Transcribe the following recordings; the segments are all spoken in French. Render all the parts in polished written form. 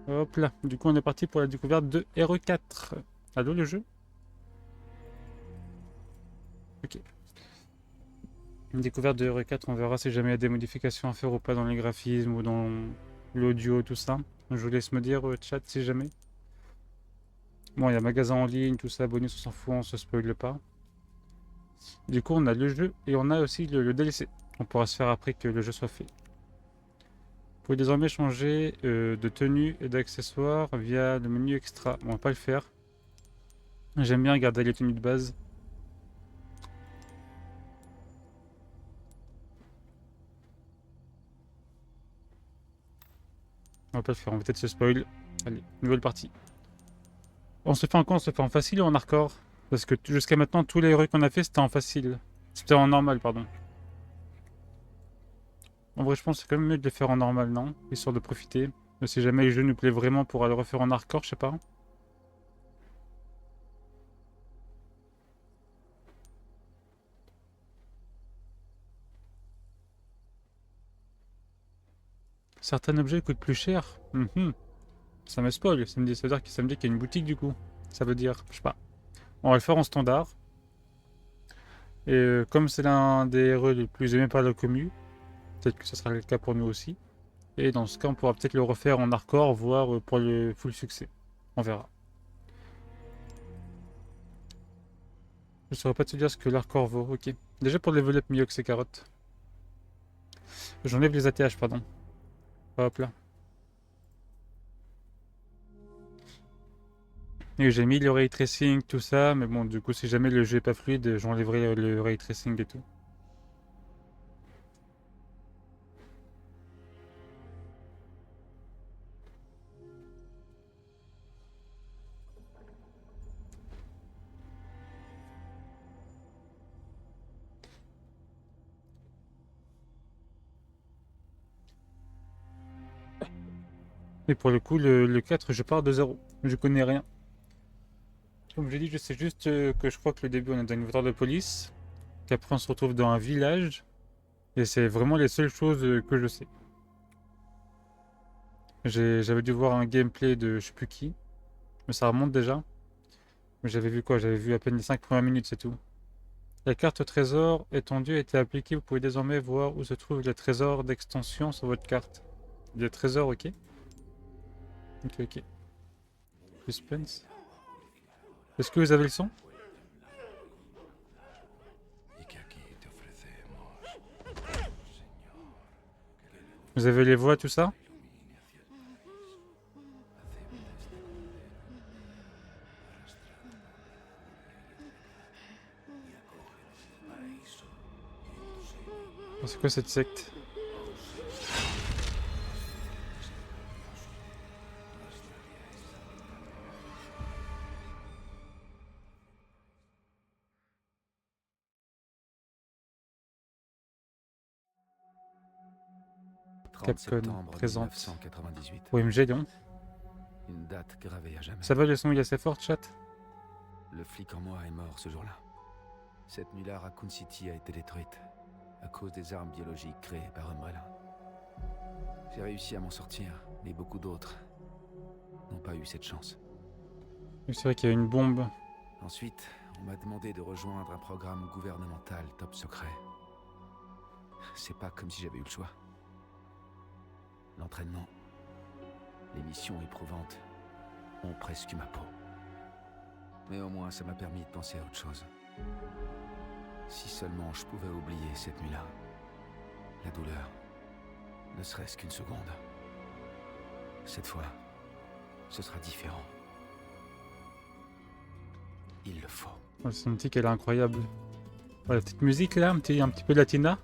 Hop là, du coup on est parti pour la découverte de RE4. Allô le jeu? Ok. Une découverte de RE4, on verra si jamais il y a des modifications à faire ou pas dans les graphismes ou dans l'audio, tout ça. Je vous laisse me dire chat si jamais. Bon, il y a magasin en ligne, tout ça, bonus, on s'en fout, on se spoile pas. Du coup on a le jeu et on a aussi le DLC. On pourra se faire après que le jeu soit fait. Vous pouvez désormais changer de tenue et d'accessoires via le menu extra. Bon, on va pas le faire. J'aime bien garder les tenues de base. On va pas le faire, on va peut-être se spoil. Allez, nouvelle partie. On se fait en quoi? On se fait en facile ou en hardcore? Parce que jusqu'à maintenant, tous les héros qu'on a fait, c'était en facile. C'était en normal, pardon. En vrai, je pense que c'est quand même mieux de les faire en normal, non? Histoire de profiter. Mais si jamais le jeu nous plaît vraiment pour le refaire en hardcore, je sais pas. Certains objets coûtent plus cher. Ça me spoil. Ça veut dire ça me dit qu'il y a une boutique du coup. Ça veut dire, je sais pas. On va le faire en standard. Et comme c'est l'un des héros les plus aimés par la commu, peut-être que ça sera le cas pour nous aussi. Et dans ce cas, on pourra peut-être le refaire en hardcore, voire pour le full succès. On verra. Je saurais pas te dire ce que l'hardcore vaut. Ok. Déjà pour level up Miox et carottes. J'enlève les ATH, pardon. Hop là. Et j'ai mis le ray tracing, tout ça, mais bon, du coup, si jamais le jeu est pas fluide, j'enlèverai le ray tracing et tout. Et pour le coup, le 4, je pars de zéro. Je connais rien. Comme j'ai dit, je sais juste que je crois que le début, on est dans une voiture de police, qu'après, on se retrouve dans un village, et c'est vraiment les seules choses que je sais. J'avais dû voir un gameplay de je sais plus qui, mais ça remonte déjà. Mais j'avais vu quoi? J'avais vu à peine les 5 premières minutes, c'est tout. La carte trésor étendue a été appliquée. Vous pouvez désormais voir où se trouvent les trésors d'extension sur votre carte. Des trésors, ok? Ok, ok. Suspense. Est-ce que vous avez le son? Vous avez les voix, tout ça? C'est quoi cette secte? Capcom septembre présente. 1998. OMG, Léon. Une date gravée à jamais. Ça va, le son il est assez fort, chat? Le flic en moi est mort ce jour-là. Cette nuit-là, Raccoon City a été détruite à cause des armes biologiques créées par Umbrella. J'ai réussi à m'en sortir, mais beaucoup d'autres n'ont pas eu cette chance. C'est vrai qu'il y a une bombe. Ensuite, on m'a demandé de rejoindre un programme gouvernemental top secret. C'est pas comme si j'avais eu le choix. L'entraînement, les missions éprouvantes ont presque eu ma peau. Mais au moins, ça m'a permis de penser à autre chose. Si seulement je pouvais oublier cette nuit-là. La douleur. Ne serait-ce qu'une seconde. Cette fois, ce sera différent. Il le faut. Oh, la cinématique, elle est incroyable. Oh, la petite musique là, un petit peu latina.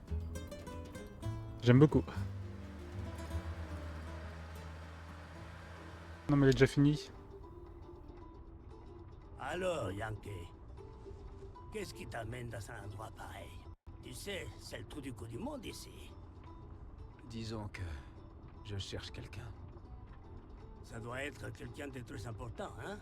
J'aime beaucoup. Non, mais elle est déjà finie. Alors, Yankee, qu'est-ce qui t'amène dans un endroit pareil? Tu sais, c'est le trou du cou du monde ici. Disons que je cherche quelqu'un. Ça doit être quelqu'un de très important, hein?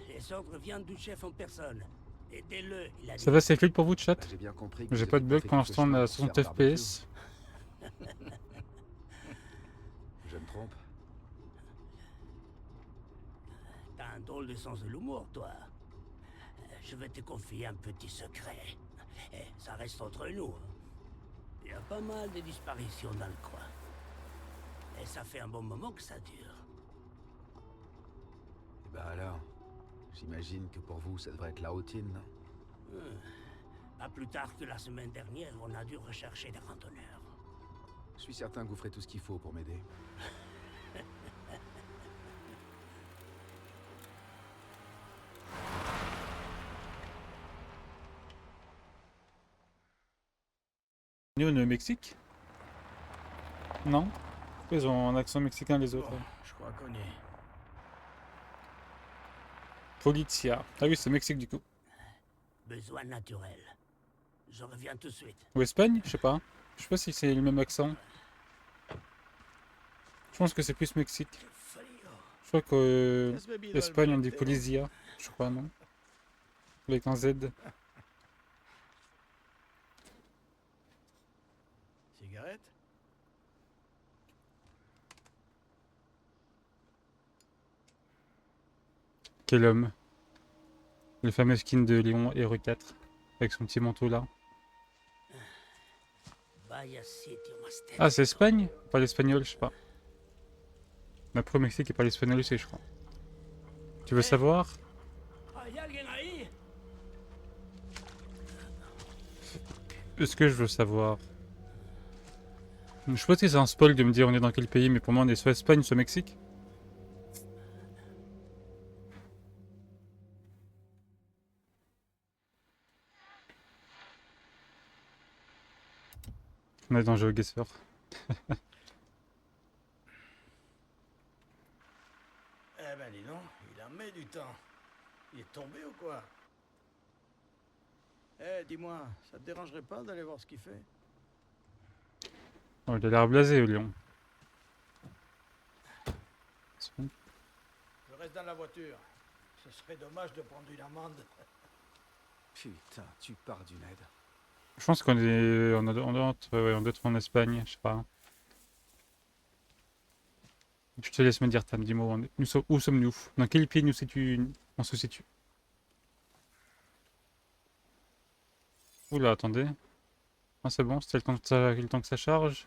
Les ordres viennent du chef en personne. Aidez-le, il a Ça va, c'est fluide pour vous, chat? J'ai bien compris que J'ai vous pas de avez bug fait pour quelques l'instant, on est chemins à pour se 60 faire barbecue. FPS. Je me trompe? T'as un drôle de sens de l'humour, toi. Je vais te confier un petit secret. Ça reste entre nous. Il y a pas mal de disparitions dans le coin. Et ça fait un bon moment que ça dure. Bah alors, j'imagine que pour vous, ça devrait être la routine, non? Pas plus tard que la semaine dernière, on a dû rechercher des randonneurs. Je suis certain que vous ferez tout ce qu'il faut pour m'aider. Nous, on est au Mexique? Non? Ils ont un accent mexicain les autres. Bon, je crois qu'on y est. Polizia. Ah oui, c'est Mexique du coup. Besoin naturel. Je reviens tout de suite. Ou Espagne? Je sais pas. Je sais pas si c'est le même accent. Je pense que c'est plus Mexique. Je crois que Espagne on dit Polizia. Je crois, non? Avec un Z. Cigarette? Quel homme. Le fameux skin de Léon RE4. Avec son petit manteau là. Ah, c'est Espagne? Pas l'espagnol, je sais pas. Mais après au Mexique, il parle espagnol aussi, je crois. Tu veux savoir? Est-ce que je veux savoir? Je sais pas si c'est un spoil de me dire on est dans quel pays, mais pour moi on est soit Espagne, soit Mexique. On est dans GeoGuessr. Eh ben dis donc, il en met du temps. Il est tombé ou quoi? Eh, dis-moi, ça te dérangerait pas d'aller voir ce qu'il fait? Oh, il a l'air blasé, au Léon. C'est bon. Je reste dans la voiture. Ce serait dommage de prendre une amende. Putain, tu pars d'une aide. Je pense qu'on est. On doit être en Espagne, je sais pas. Je te laisse me dire, Tam, dis-moi où sommes-nous? Dans quel pays on se situe? Oula, attendez. Ah, c'est bon, c'était le temps que ça charge.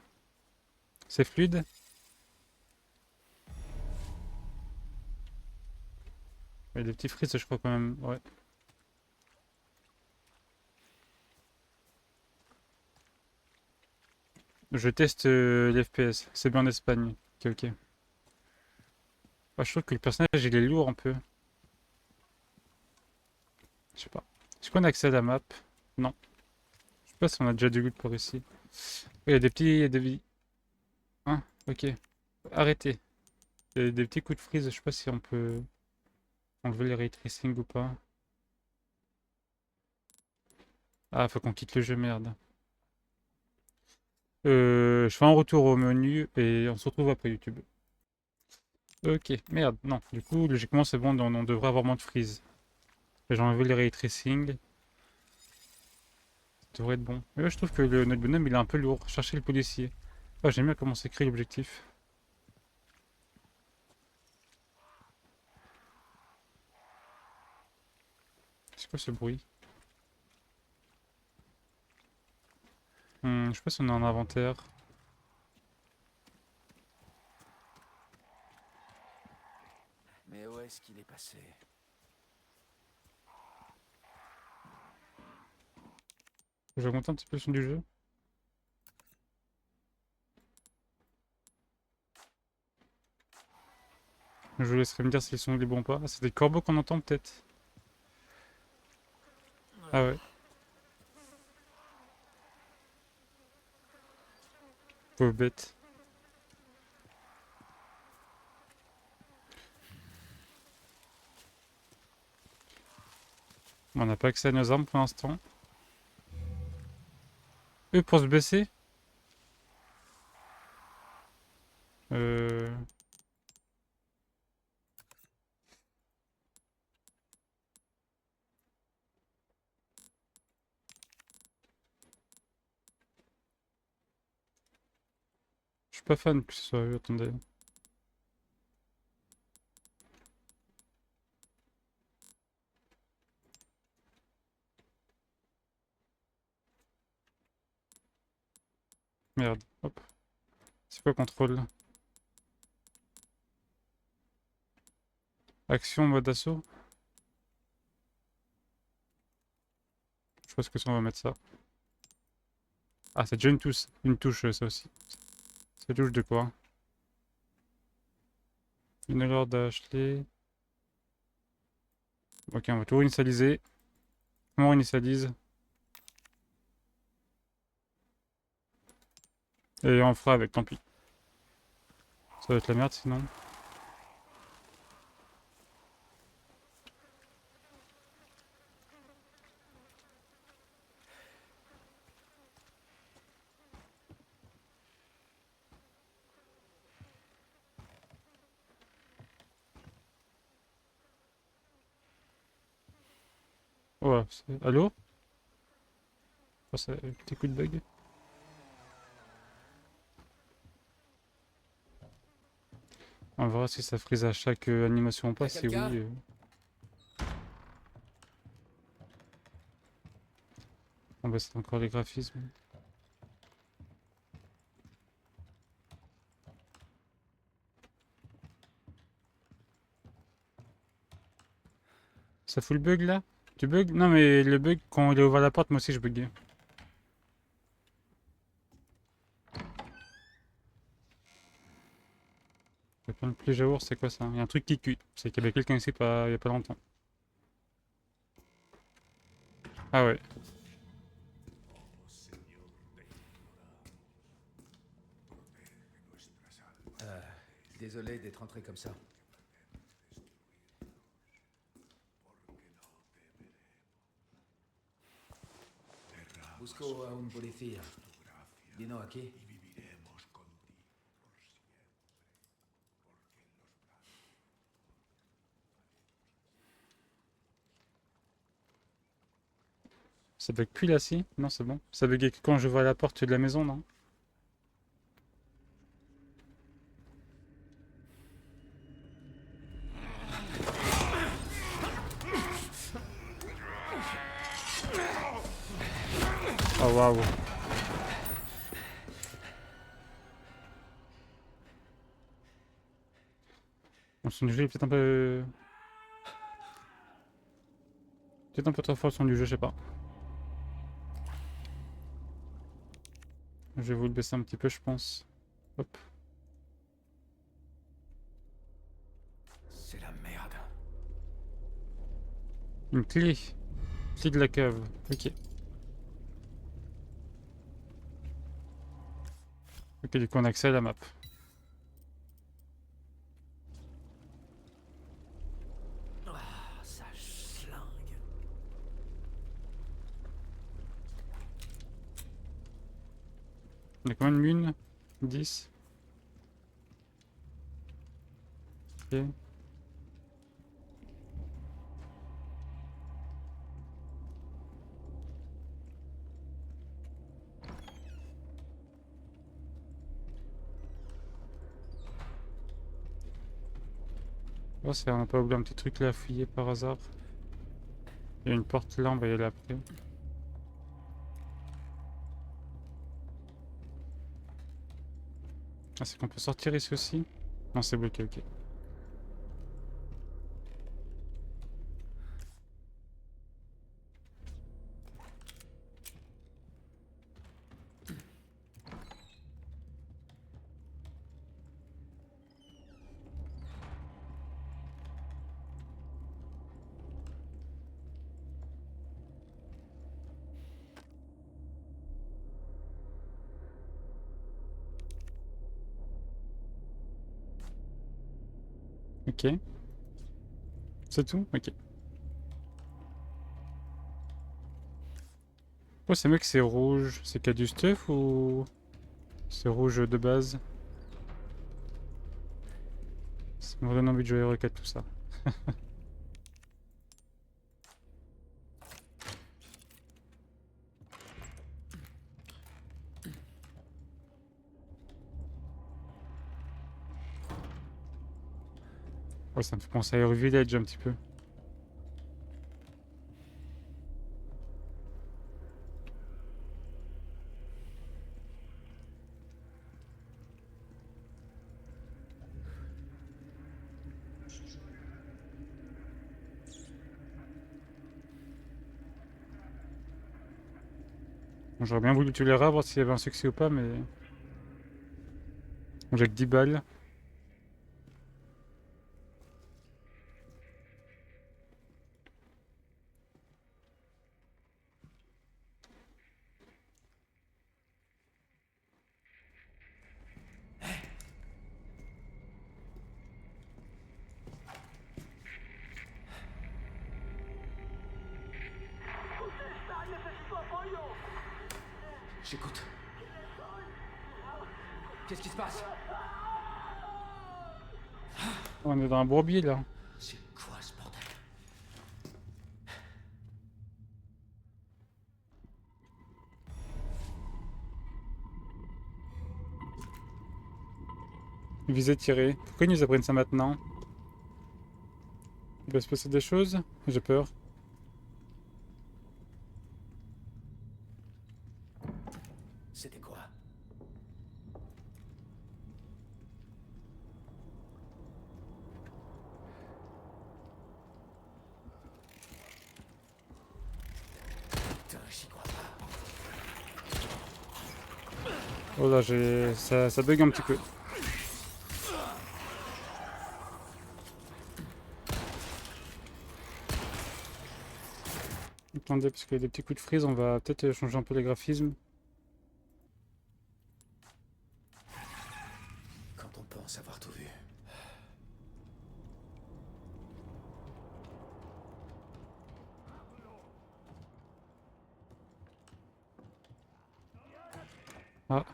C'est fluide. Il y a des petits frises, je crois, quand même. Ouais. Je teste les FPS. C'est bien en Espagne. Ok, ok. Ah, je trouve que le personnage, il est lourd un peu. Je sais pas. Est-ce qu'on a accès à la map? Non. Je sais pas si on a déjà du loot par ici. Il y a des petits... Il y a des... Hein? Ok. Arrêtez. Il y a des petits coups de freeze. Je sais pas si on peut enlever les ray tracing ou pas. Ah, faut qu'on quitte le jeu, merde. Je fais un retour au menu et on se retrouve après YouTube. Ok, merde, non. Du coup, logiquement, c'est bon, on devrait avoir moins de freeze. J'ai enlevé les ray tracing. Ça devrait être bon. Mais ouais, je trouve que notre bonhomme, il est un peu lourd. Chercher le policier. Ah, j'aime bien comment c'est écrit l'objectif. C'est quoi ce bruit? Je sais pas si on a un inventaire. Mais où est-ce qu'il est passé? Je vais monter un petit peu le son du jeu. Je vous laisserai me dire si le son est bon ou pas. Ah, c'est des corbeaux qu'on entend peut-être. Ah ouais. Pauvre bête. On n'a pas accès à nos armes pour l'instant. Eux pour se baisser? Euh... Je suis pas fan que ce soit eux, attendez. Merde, hop. C'est quoi contrôle? Action, mode assaut? Je pense que ça, on va mettre ça. Ah, c'est déjà une touche, ça aussi. Ça touche de quoi? Une heure d'acheter. Ok, on va tout réinitialiser. Comment on réinitialise? Et on fera avec, tant pis. Ça va être la merde sinon. Ouais, allô? Oh, c'est un petit coup de bug. On verra si ça frise à chaque animation ou pas. Si oui. On baisse encore les graphismes. Ça fout le bug là? Tu bug? Non, mais le bug, quand il a ouvert la porte, moi aussi je buguais. Le point de plus jour, c'est quoi ça? Il y a un truc qui cul. C'est qu'il y avait quelqu'un ici il y a pas longtemps. Ah ouais. Désolé d'être entré comme ça. Busco a un policía. Vino aquí. Ça bug plus là, si? Non, c'est bon. Ça buguait que quand je vois la porte de la maison, non? Oh waouh. Bon, son du jeu est peut-être un peu. Peut-être un peu trop fort le son du jeu, je sais pas. Je vais vous le baisser un petit peu, je pense. Hop. C'est la merde. Une clé. Clé de la cave. Ok. Ok, du coup on a accès à la map. Ah, ça schlingue. On a combien de mines? 10. Ok. Oh, c'est on n'a pas oublié un petit truc là à fouiller par hasard. Il y a une porte là, on va y aller après. Ah, c'est qu'on peut sortir ici aussi? Non, c'est bloqué, ok. Ok. C'est tout? Ok. Oh, c'est vrai que c'est rouge. C'est qu'il y a du stuff ou c'est rouge de base? Ça me donne envie de jouer à Rocket tout ça. Ouais, ça me fait penser à Air Village un petit peu. Bon, j'aurais bien voulu tuer les rats, voir s'il y avait un succès ou pas, mais... Bon, j'ai que 10 balles. J'écoute. Qu'est-ce qui se passe? On est dans un bourbier, là. C'est quoi ce bordel? Visée tirée. Pourquoi ils nous apprennent ça maintenant? Il va se passer des choses? J'ai peur. C'était quoi? Putain, j'y crois pas. Oh là, ça bug un petit peu. Attendez, parce qu'il y a des petits coups de frise, on va peut-être changer un peu les graphismes. Quand on pense avoir tout vu. Ah.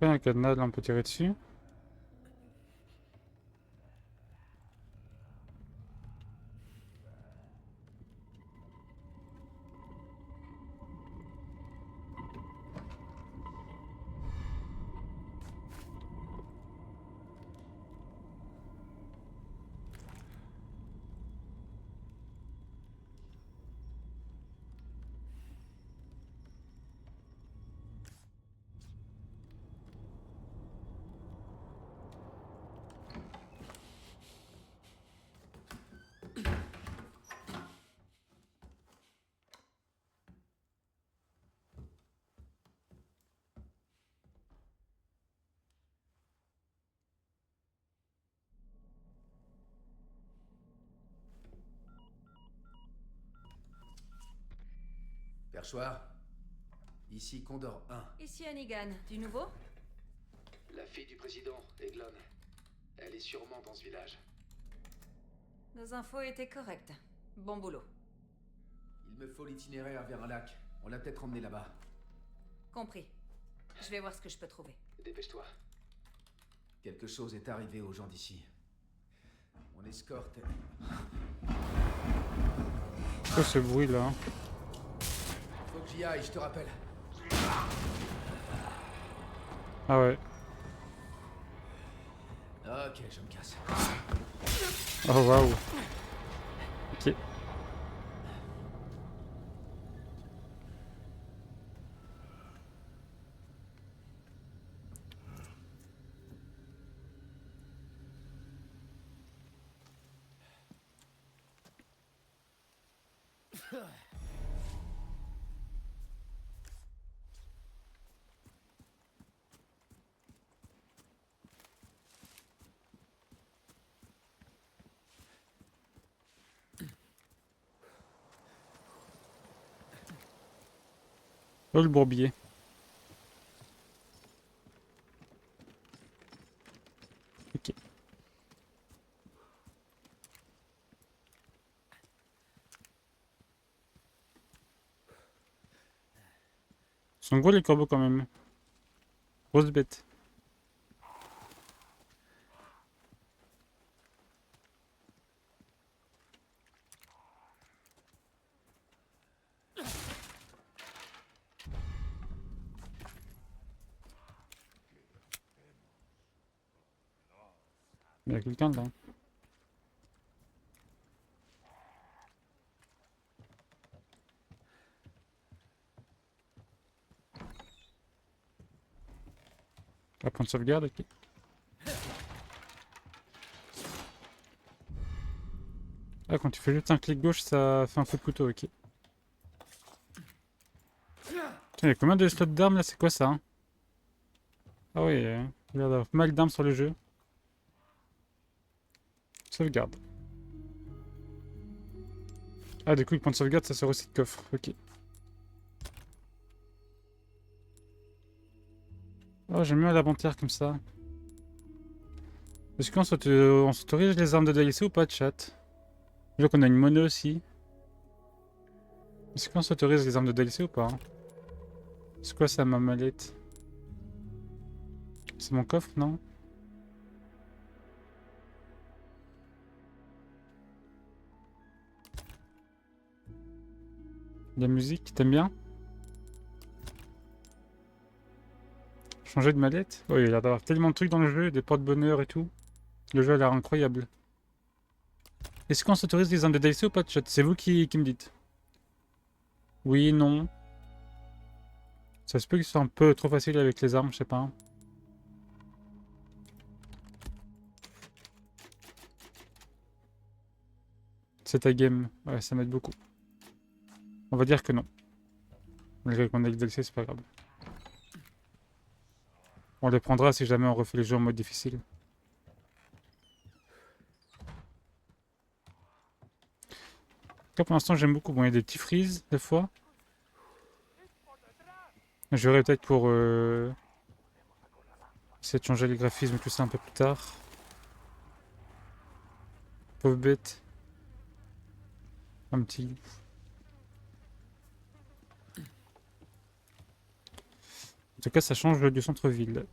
Il y a un cadenas, là, on peut tirer dessus. Perchoir. Ici Condor 1. Ici Hannigan, du nouveau? La fille du président, Eglon. Elle est sûrement dans ce village. Nos infos étaient correctes. Bon boulot. Il me faut l'itinéraire vers un lac. On l'a peut-être emmené là-bas. Compris. Je vais voir ce que je peux trouver. Dépêche-toi. Quelque chose est arrivé aux gens d'ici. On escorte. C'est quoi ce bruit là? Faut que j'y aille, je te rappelle. Ah ouais. Ok, je me casse. Oh waouh. Ok. Oh le bourbier. Ok. Ils sont gros les corbeaux quand même. Grosse bête. Il y a quelqu'un là. Un point de sauvegarde, ok. Ah, quand tu fais juste un clic gauche, ça fait un coup de couteau, ok. Tiens, il y a combien de slots d'armes là? C'est quoi ça, hein? Ah oui, il y a l'air d'avoir pas mal d'armes sur le jeu. Sauvegarde. Ah, du coup, le point de sauvegarde, ça sert aussi de coffre, ok. Oh, j'aime bien l'inventaire comme ça. Est-ce qu'on s'autorise les armes de DLC ou pas, chat? Je vois qu'on a une monnaie aussi. Est-ce qu'on s'autorise les armes de DLC ou pas, hein? C'est quoi ça, ma mallette? C'est mon coffre, non? La musique, t'aimes bien? Changer de mallette? Oui, il a l'air d'avoir tellement de trucs dans le jeu, des porte-bonheur et tout. Le jeu a l'air incroyable. Est-ce qu'on s'autorise les armes de DLC ou pas, chat? C'est vous qui me dites. Oui, non. Ça se peut que ce soit un peu trop facile avec les armes, je sais pas. C'est ta game. Ouais, ça m'aide beaucoup. On va dire que non. Malgré qu'on ait le DLC, c'est pas grave. On les prendra si jamais on refait les jeux en mode difficile. Là, pour l'instant, j'aime beaucoup. Bon, il y a des petits freeze, des fois. Je verrai peut-être pour essayer de changer les graphismes et tout ça un peu plus tard. Pauvre bête. Un petit... En tout cas, ça change du centre-ville.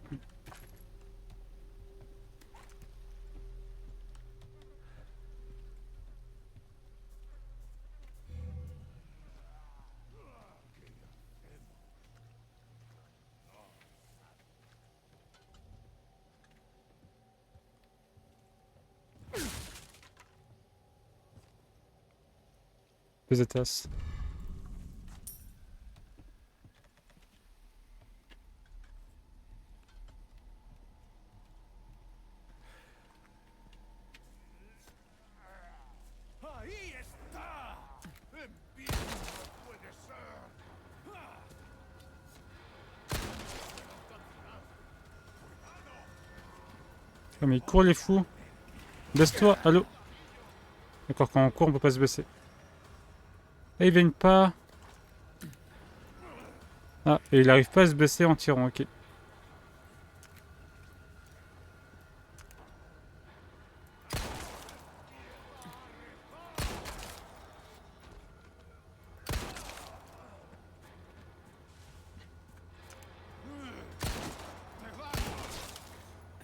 Pesetas. Ahí está. Empieza, no puede ser. Ah, mais ils courent les fous. Baisse-toi, allô. D'accord, quand on court, on peut pas se baisser. Ah, ils viennent pas. Ah, et il arrive pas à se baisser en tirant, ok. Ils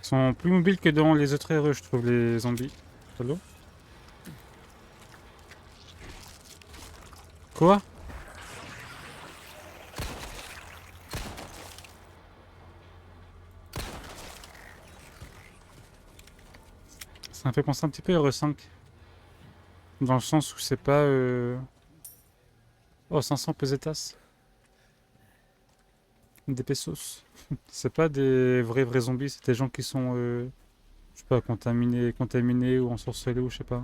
sont plus mobiles que dans les autres RE, je trouve, les zombies. Allô? Quoi? Ça me fait penser un petit peu à RE5. Dans le sens où c'est pas... Oh, 500 pesetas. Des pesos. C'est pas des vrais zombies, c'est des gens qui sont... je sais pas, contaminés ou ensorcelés ou je sais pas.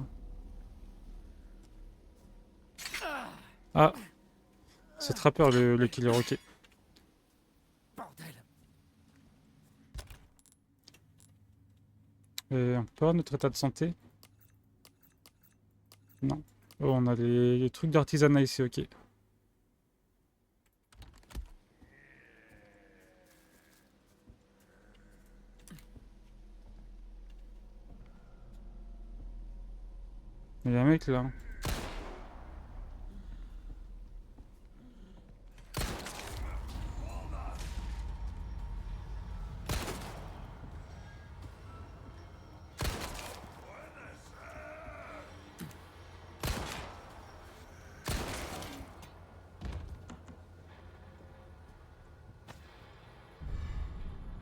Ah! C'est Trapper le killer, ok. Bordel. On peut voir notre état de santé? Non. Oh, on a les trucs d'artisanat ici, ok. Il y a un mec là.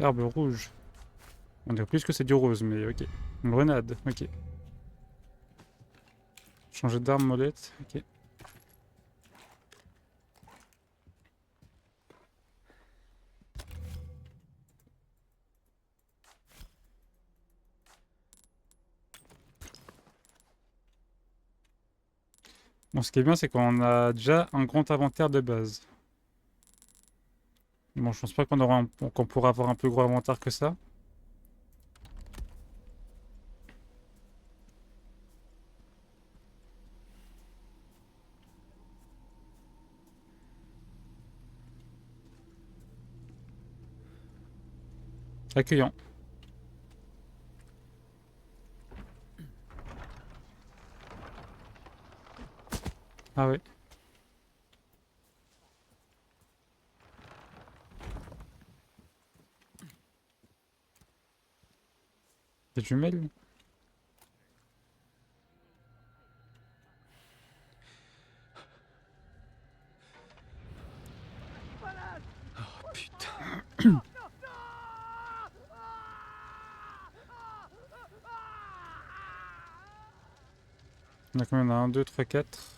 Herbe rouge. On dirait plus que c'est du rose, mais ok. Une grenade, ok. Changer d'arme, molette, ok. Bon, ce qui est bien, c'est qu'on a déjà un grand inventaire de base. Bon, je pense pas qu'on pourra avoir un plus gros inventaire que ça. Accueillant. Ah ouais. Des jumelles? Oh putain. On a combien? On a 1, 2, 3, 4.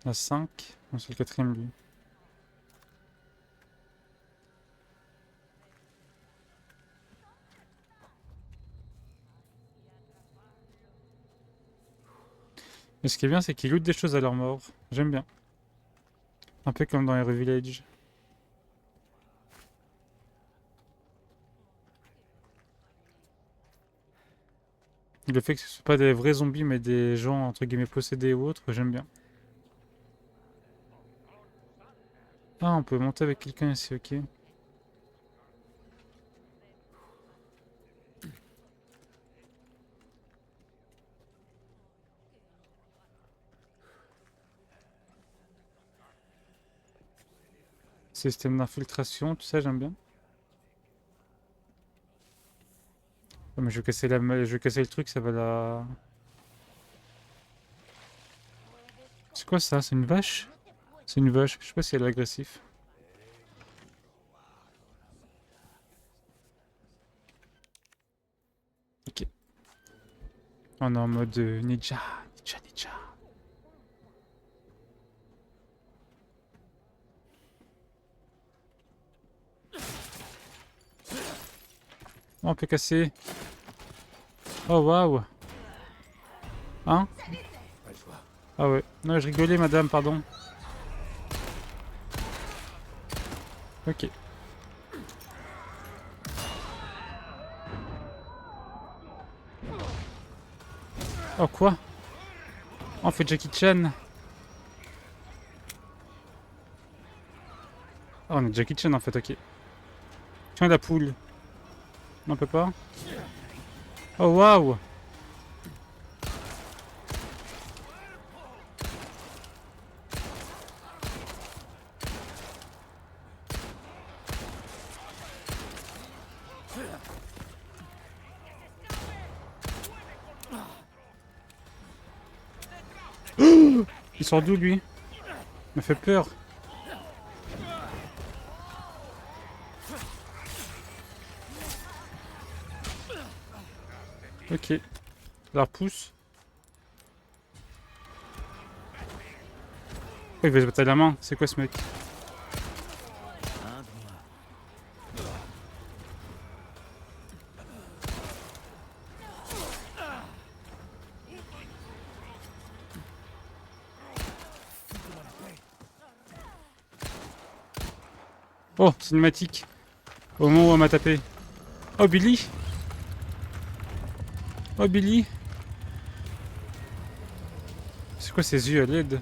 On a 5. On c'est le quatrième lui. Et ce qui est bien, c'est qu'ils lootent des choses à leur mort. J'aime bien. Un peu comme dans Hero Village. Le fait que ce soit pas des vrais zombies, mais des gens entre guillemets possédés ou autres, j'aime bien. Ah, on peut monter avec quelqu'un ici, ok. Système d'infiltration, tout ça, j'aime bien. Oh, mais je vais casser je vais casser le truc, ça va la... C'est quoi ça? C'est une vache? C'est une vache, je sais pas si elle est agressive. Ok. On est en mode ninja, ninja, ninja. Oh, on peut casser. Oh waouh. Hein? Ah ouais. Non, je rigolais, madame, pardon. Ok. Oh quoi? On fait Jackie Chan. Oh, on est Jackie Chan en fait, ok. Tiens la poule. Non, on peut pas. Oh waouh. Il sort d'où lui? Il m'a fait peur. Ok. La repousse. Oh, il va se battre à la main. C'est quoi ce mec? Oh, cinématique. Au moment où on m'a tapé. Oh, Billy. Oh, Billy. C'est quoi ces yeux à LED?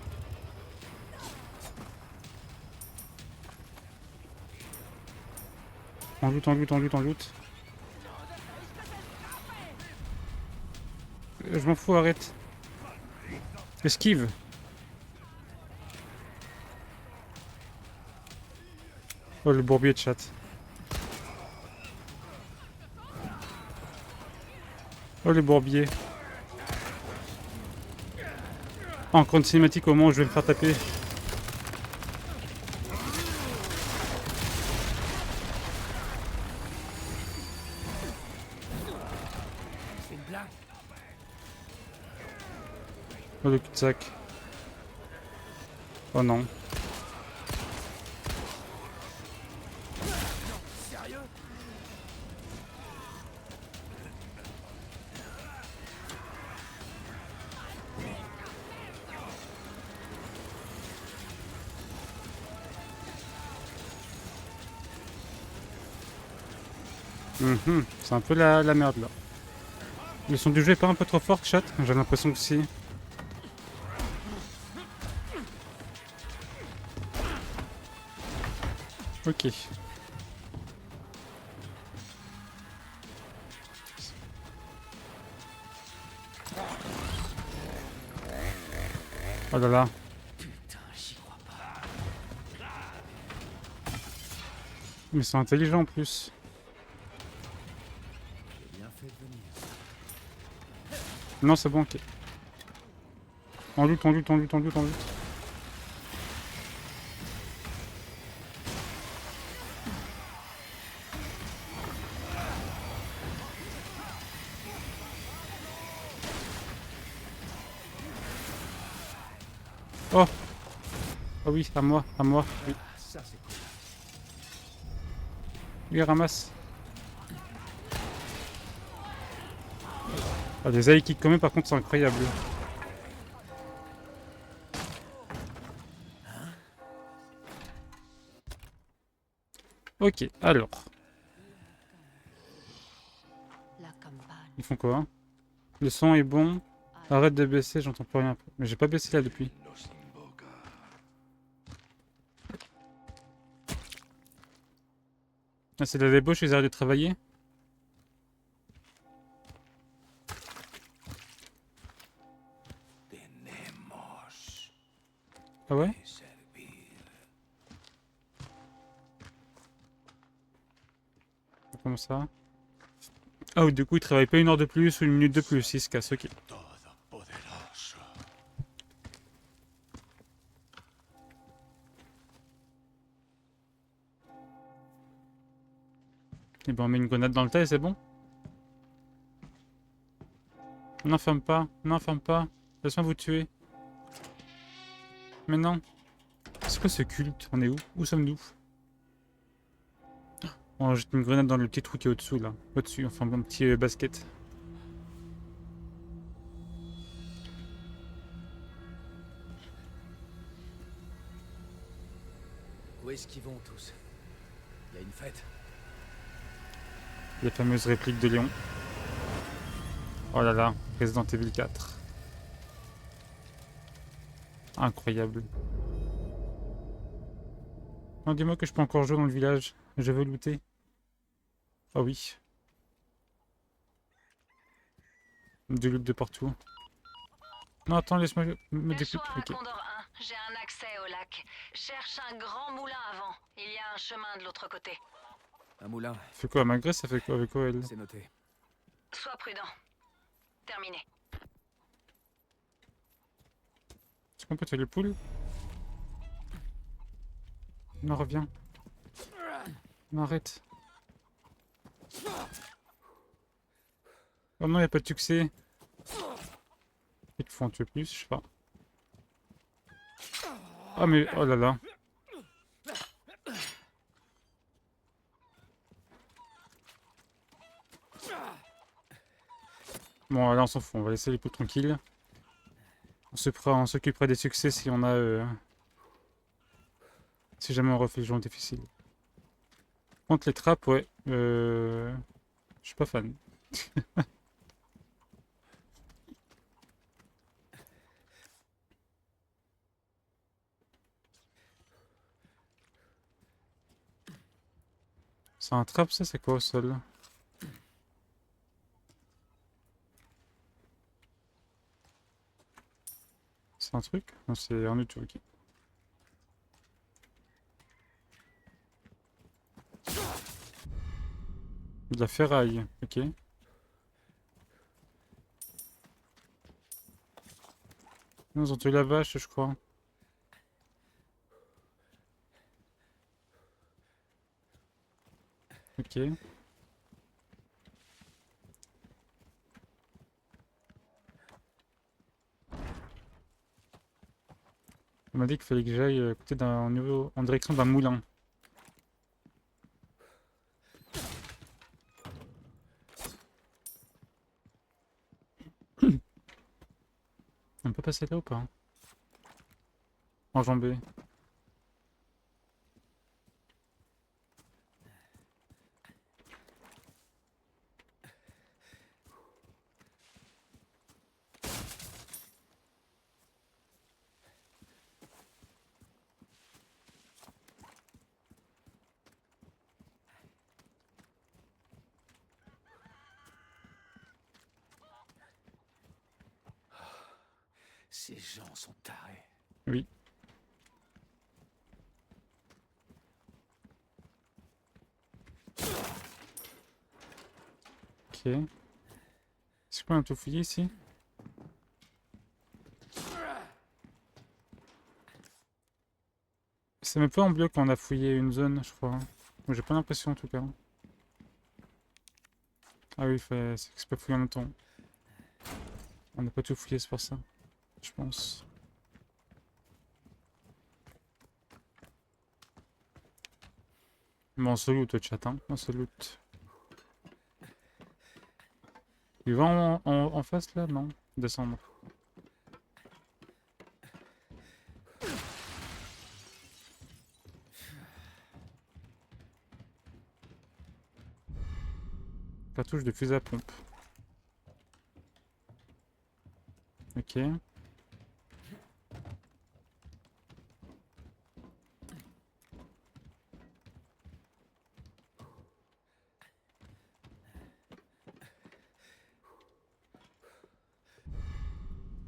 En loot, en loot, en loot, en loot. Je m'en fous, arrête. Esquive. Oh, le bourbier de chat. Oh, le bourbier. Oh, encore une cinématique au moment où je vais me faire taper. Oh le cul-de-sac. Oh non. Sérieux? C'est un peu la merde là. Le son du jeu est pas un peu trop fort, chat? J'ai l'impression que si. Ok. Oh là là. Putain, j'y crois pas. Mais c'est intelligent en plus. J'ai bien fait de venir. Non, c'est bon, ok. En lutte, en lutte, en lutte, en lutte, en lutte. Oh! Oh oui, à moi, à moi. Oui, Ça, c'est cool. oui, ramasse. Ah, les AI kick quand même, par contre, c'est incroyable. Ok, alors. La campagne. Ils font quoi, hein? Le son est bon. Arrête de baisser, j'entends plus rien. Mais j'ai pas baissé là depuis. Ah, c'est de la débauche, ils arrêtent de travailler? Ah ouais? Comment ça? Ah oui, du coup, ils travaillent pas une heure de plus ou une minute de plus, ils se cassent, ok. Et ben on met une grenade dans le tas et c'est bon? N'enferme pas, n'enferme pas. Laisse-moi vous tuer. Mais non. C'est quoi ce culte? On est où? Où sommes-nous? On jette une grenade dans le petit trou qui est au-dessous là. Au-dessus, enfin un petit basket. Où est-ce qu'ils vont tous? Il y a une fête? Les fameuses répliques de Léon. Oh là là, Resident Evil 4. Incroyable. Non, dis-moi que je peux encore jouer dans le village. Je veux looter. Ah oui. Du loot de partout. Non, attends, laisse-moi me découper. Perchoir à Ok. Condor 1, j'ai un accès au lac. Cherche un grand moulin avant. Il y a un chemin de l'autre côté. Un moulin, Fait quoi, malgré ça fait quoi avec quoi elle? c'est noté. Sois prudent. Terminé. Est-ce qu'on peut tuer les poules? Non, reviens. Non, arrête. Oh non, y a pas de succès. Il faut en tuer plus, je sais pas. Ah mais, oh là là. Bon, là on s'en fout, on va laisser les poules tranquilles. On s'occupera des succès si on a... si jamais on refait le jeu en difficile. Contre les trappes, ouais. Je suis pas fan. C'est un trap ça, c'est quoi au sol? C'est un truc? Non, c'est un autre, ok. De la ferraille, ok. Ils ont tué la vache, je crois. Ok. m'a dit qu'il fallait que j'aille à côté en direction d'un moulin. On peut passer là ou pas? Hein? Enjambé. Ces gens sont tarés. Oui. Ok. Est-ce qu'on a tout fouillé ici? Ça met pas en bleu quand on a fouillé une zone, je crois. Moi, j'ai pas l'impression en tout cas. Ah oui, c'est que c'est pas fouillé en même temps. On n'a pas tout fouillé, c'est pour ça. Je pense. Bon, on se loot, chat, hein. On se loot. Il va en face là? Non. Descendre. Cartouche de fusil à pompe. Ok.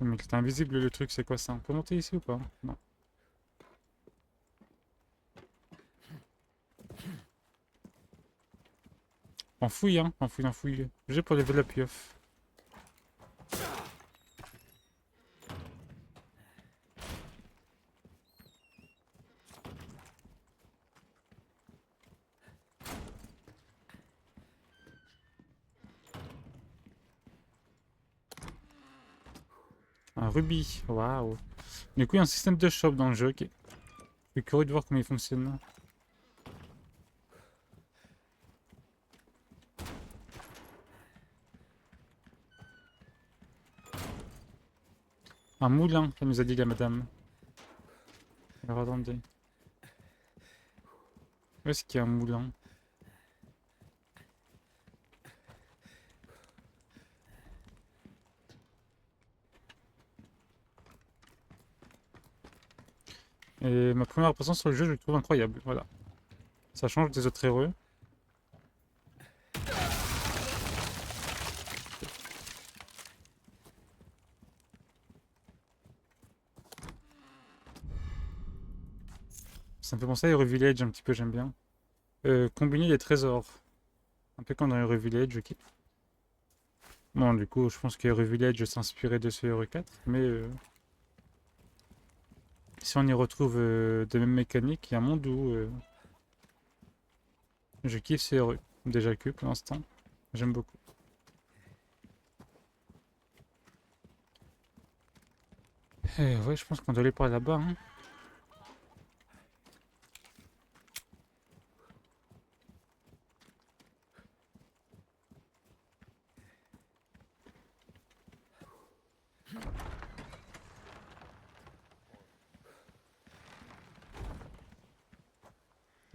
Oh, mais c'est invisible le truc, c'est quoi ça? On peut monter ici ou pas? Non. On fouille, hein? On fouille, on fouille. J'ai pour lever la pieuvre. Un rubis, waouh. Du coup, il y a un système de shop dans le jeu. Ok. Je suis curieux de voir comment il fonctionne. Un moulin, elle nous a dit la madame. Alors attendez. Où est-ce qu'il y a un moulin? Et ma première impression sur le jeu, je le trouve incroyable. Voilà. Ça change des autres héros. Ça me fait penser à Hero Village un petit peu, j'aime bien. Combiner des trésors. Un peu comme dans Hero Village, ok. Bon, du coup, je pense que Hero Village s'inspirait de ce Hero 4, mais si on y retrouve des mêmes mécaniques, il y a un monde où je kiffe ce Hero. Déjà que pour l'instant, j'aime beaucoup. Ouais, je pense qu'on doit aller par là-bas. Hein.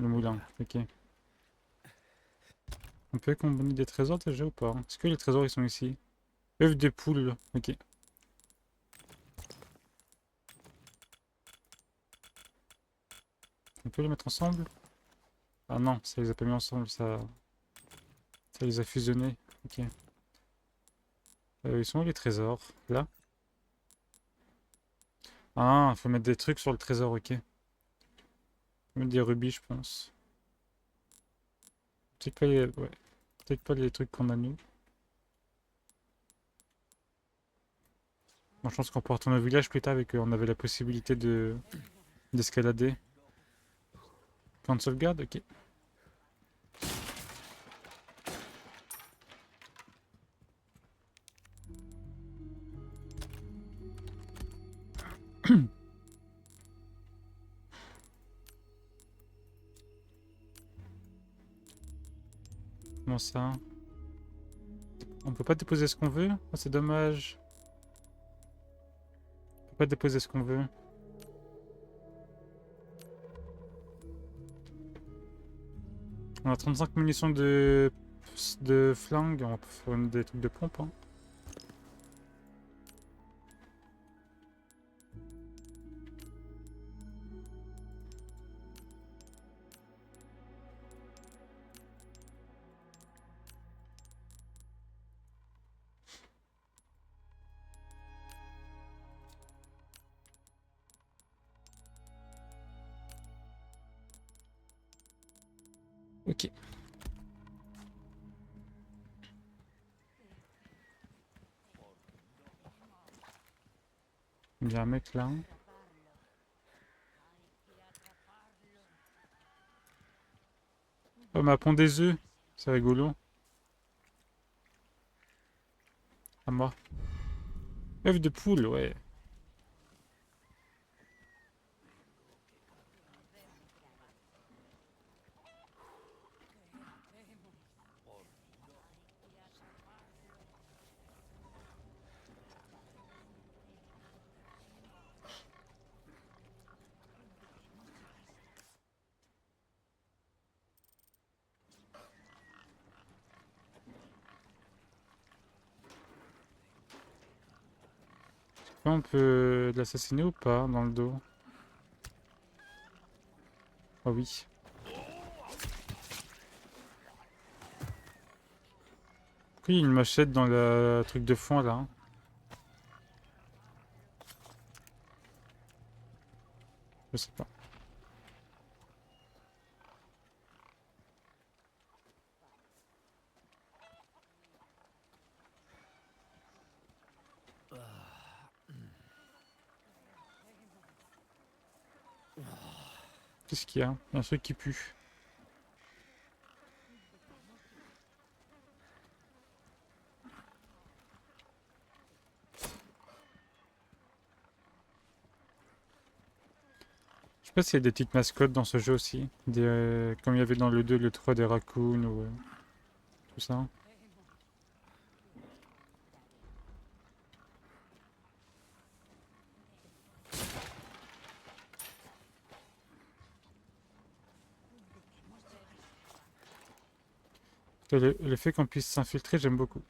Le moulin, ok. On peut combiner des trésors déjà ou pas? Est-ce que les trésors ils sont ici? œufs de poule, ok. On peut les mettre ensemble? Ah non, ça les a pas mis ensemble, ça les a fusionnés. Ok. Ils sont où les trésors? Là? Ah, faut mettre des trucs sur le trésor, ok. Faut mettre des rubis, je pense. Peut-être pas les, ouais. Peut-être pas les trucs qu'on a nous. Bon, je pense qu'on peut retourner au village plus tard et qu'on avait la possibilité d'escalader. Plan de sauvegarde, ok. Comment ça? On peut pas déposer ce qu'on veut? Ah, c'est dommage. On peut pas déposer ce qu'on veut. On a 35 munitions de flingue. On peut faire des trucs de pompe. Hein. Ok. Il y a un mec là. Oh, mais elle pond des œufs. C'est rigolo. À moi. Œuf de poule, ouais. On peut l'assassiner ou pas dans le dos? Oh oui. Pourquoi il y a une machette dans le truc de fond là? Je sais pas. Qu'est-ce qu'il y a? Il y a un truc qui pue. Je sais pas s'il y a des petites mascottes dans ce jeu aussi. Comme il y avait dans le 2, le 3 des raccoons ou tout ça. Le fait qu'on puisse s'infiltrer, j'aime beaucoup.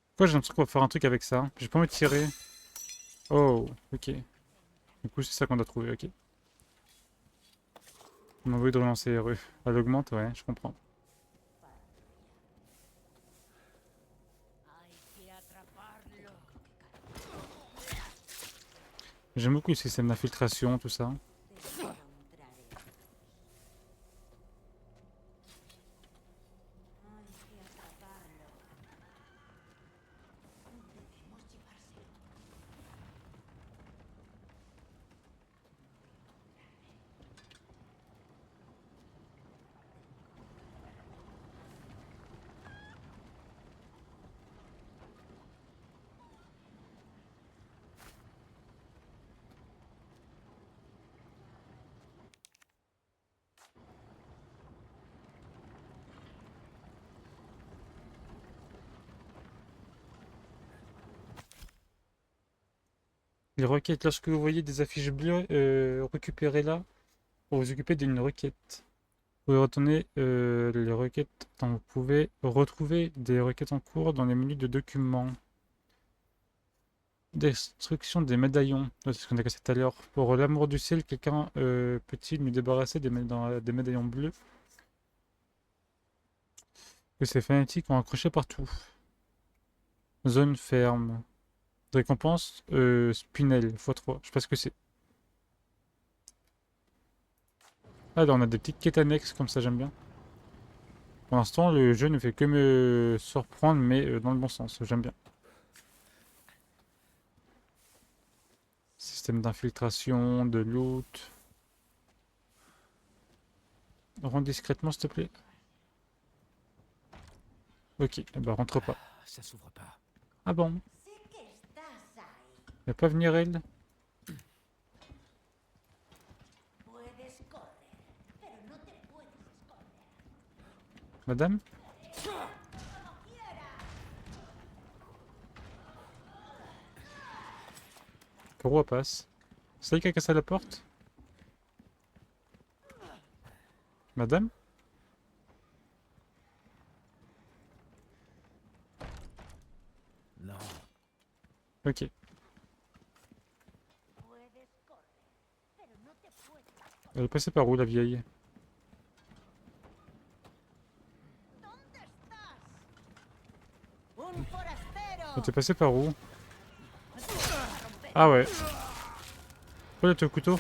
Pourquoi j'ai l'impression qu'on va faire un truc avec ça? J'ai pas envie de tirer. Oh, ok. Du coup, c'est ça qu'on doit trouver, ok. On a envie de relancer RE. Elle augmente, ouais, je comprends. J'aime beaucoup le système d'infiltration, tout ça. Les requêtes, lorsque vous voyez des affiches bleues, récupérez-la pour vous occuper d'une requête. Vous pouvez retourner les requêtes. Vous pouvez retrouver des requêtes en cours dans les menus de documents. Destruction des médaillons. C'est ce qu'on a cassé tout à l'heure. Pour l'amour du ciel, quelqu'un peut-il nous débarrasser des médaillons bleus que ces fanatiques ont accrochés partout? Zone ferme. Récompense Spinel x3. Je sais pas ce que c'est. Ah, là, on a des petites quêtes annexes, comme ça, j'aime bien. Pour l'instant, le jeu ne fait que me surprendre, mais dans le bon sens. J'aime bien. Système d'infiltration, de loot. Rentre discrètement, s'il te plaît. Ok, eh ben rentre pas. Ça s'ouvre pas. Ah bon? Va pas venir elle? Madame? Par où elle passe? C'est elle qui a cassé la porte? Madame? Non. Ok. Elle est passée par où la vieille? Elle était passée par où? Ah ouais. Pourquoi elle était au couteau?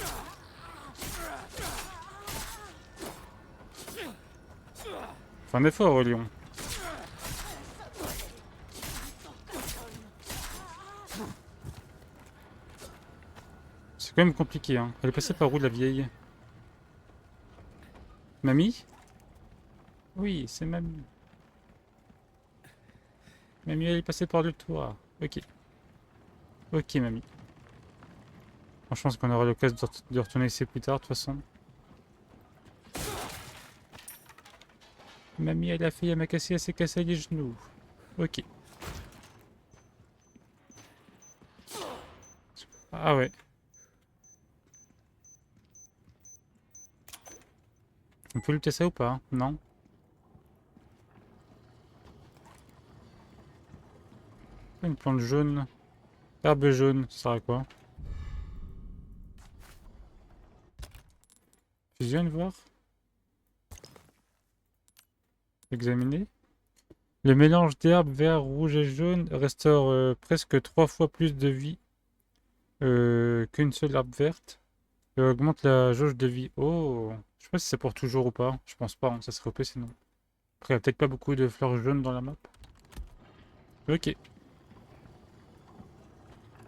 Fais un effort, Aurélien. C'est quand même compliqué, hein. Elle est passée par où la vieille? Mamie? Oui, c'est Mamie. Mamie, elle est passée par le toit. Ok. Ok, Mamie. Bon, je pense qu'on aura l'occasion de retourner ici plus tard, de toute façon. Mamie, elle a fait, elle m'a cassé, elle s'est cassé les genoux. Ok. Ah ouais. On peut lutter ça ou pas? Non? Une plante jaune. Herbe jaune, ça sert à quoi? Fusionne, voir. Examiner. Le mélange d'herbes vert, rouge et jaune restaure presque 3 fois plus de vie qu'une seule herbe verte. Et augmente la jauge de vie. Oh, je sais pas si c'est pour toujours ou pas. Je pense pas, hein, ça serait OP sinon. Après, il n'y a peut-être pas beaucoup de fleurs jaunes dans la map. Ok.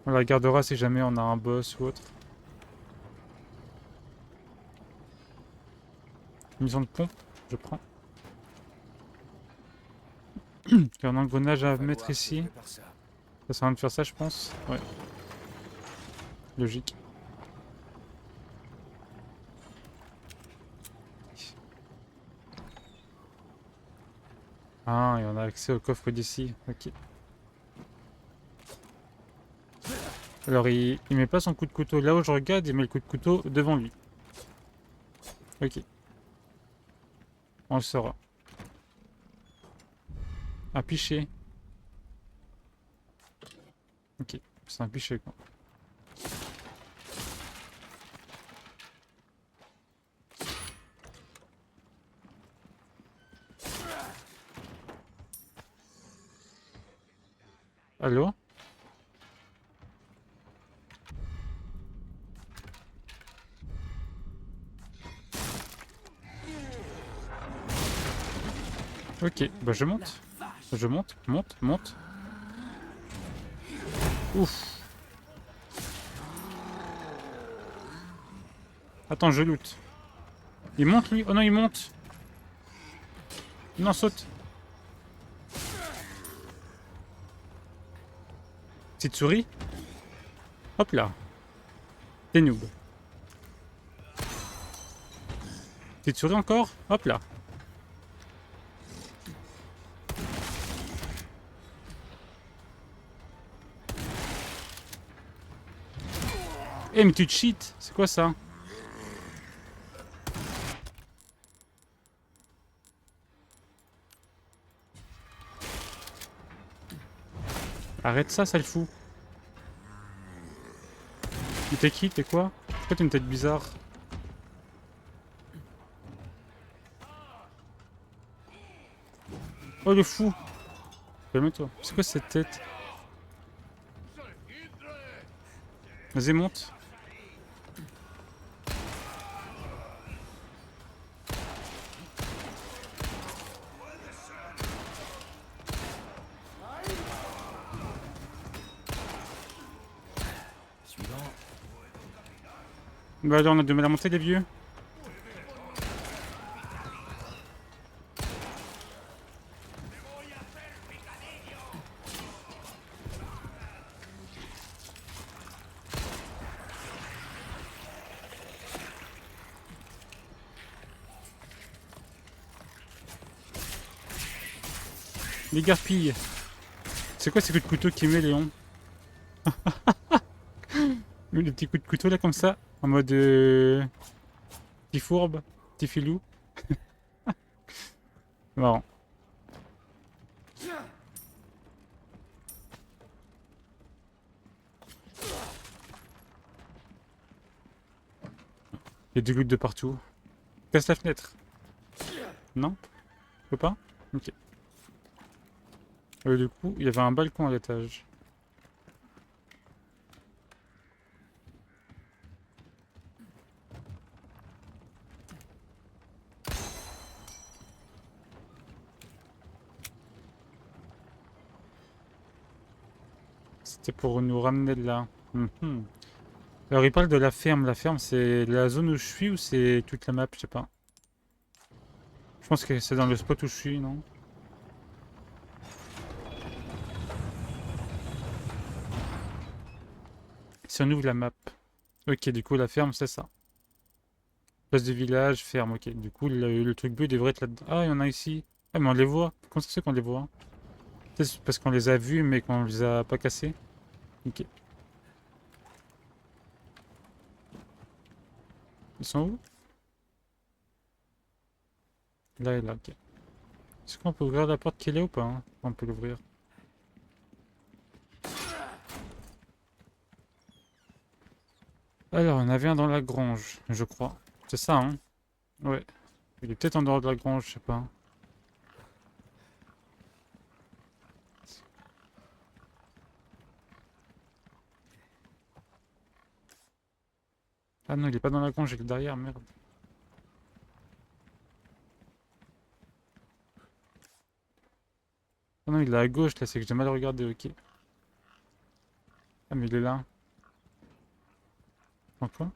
On la gardera si jamais on a un boss ou autre. Mission de pompe, je prends. Il y a un engrenage à mettre ici. Ça sert à rien de faire ça, je pense. Ouais. Logique. Ah, et on a accès au coffre d'ici. Ok. Alors, il met pas son coup de couteau là où je regarde, il met le coup de couteau devant lui. Ok. On le saura. Un pichet. Ok. C'est un pichet, quoi. Allô? Ok, bah je monte. Je monte, monte. Ouf. Attends, je loot. Il monte lui? Oh non, il monte. Non, saute. Petite souris. Hop là. T'es noob. Petite souris encore. Hop là. Eh mais tu cheats. C'est quoi ça? Arrête ça, ça le fout. Mais t'es qui? T'es quoi? Pourquoi t'as une tête bizarre? Oh le fou! Calme-toi. C'est quoi cette tête? Vas-y, monte. Suivant. Bah alors on a du mal à monter les vieux. Les garpilles. C'est quoi ces coups de couteau qu'il met, Léon? Les petits coups de couteau là comme ça, en mode petit fourbe, petit filou. Marrant. Il y a du loot de partout. Casse la fenêtre. Non? Je peux pas? Ok. Du coup, il y avait un balcon à l'étage. C'était pour nous ramener de là. Mhm. Alors il parle de la ferme. La ferme, c'est la zone où je suis ou c'est toute la map? Je sais pas. Je pense que c'est dans le spot où je suis, non? Si on ouvre la map. Ok, du coup la ferme, c'est ça. Place de village, ferme, ok. Du coup, le truc bleu devrait être là-dedans. Ah, il y en a ici. Ah, mais on les voit. Comment ça se fait qu'on les voit? C'est parce qu'on les a vus, mais qu'on les a pas cassés. Ok. Ils sont où? Là et là, ok. Est-ce qu'on peut ouvrir la porte qui est là ou pas, hein? On peut l'ouvrir. Alors, on avait un dans la grange, je crois. C'est ça, hein? Ouais. Il est peut-être en dehors de la grange, je sais pas. Ah non, il est pas dans la grange, il est derrière, merde. Ah non, il est à gauche, là, c'est que j'ai mal regardé, ok. Ah, mais il est là. En quoi?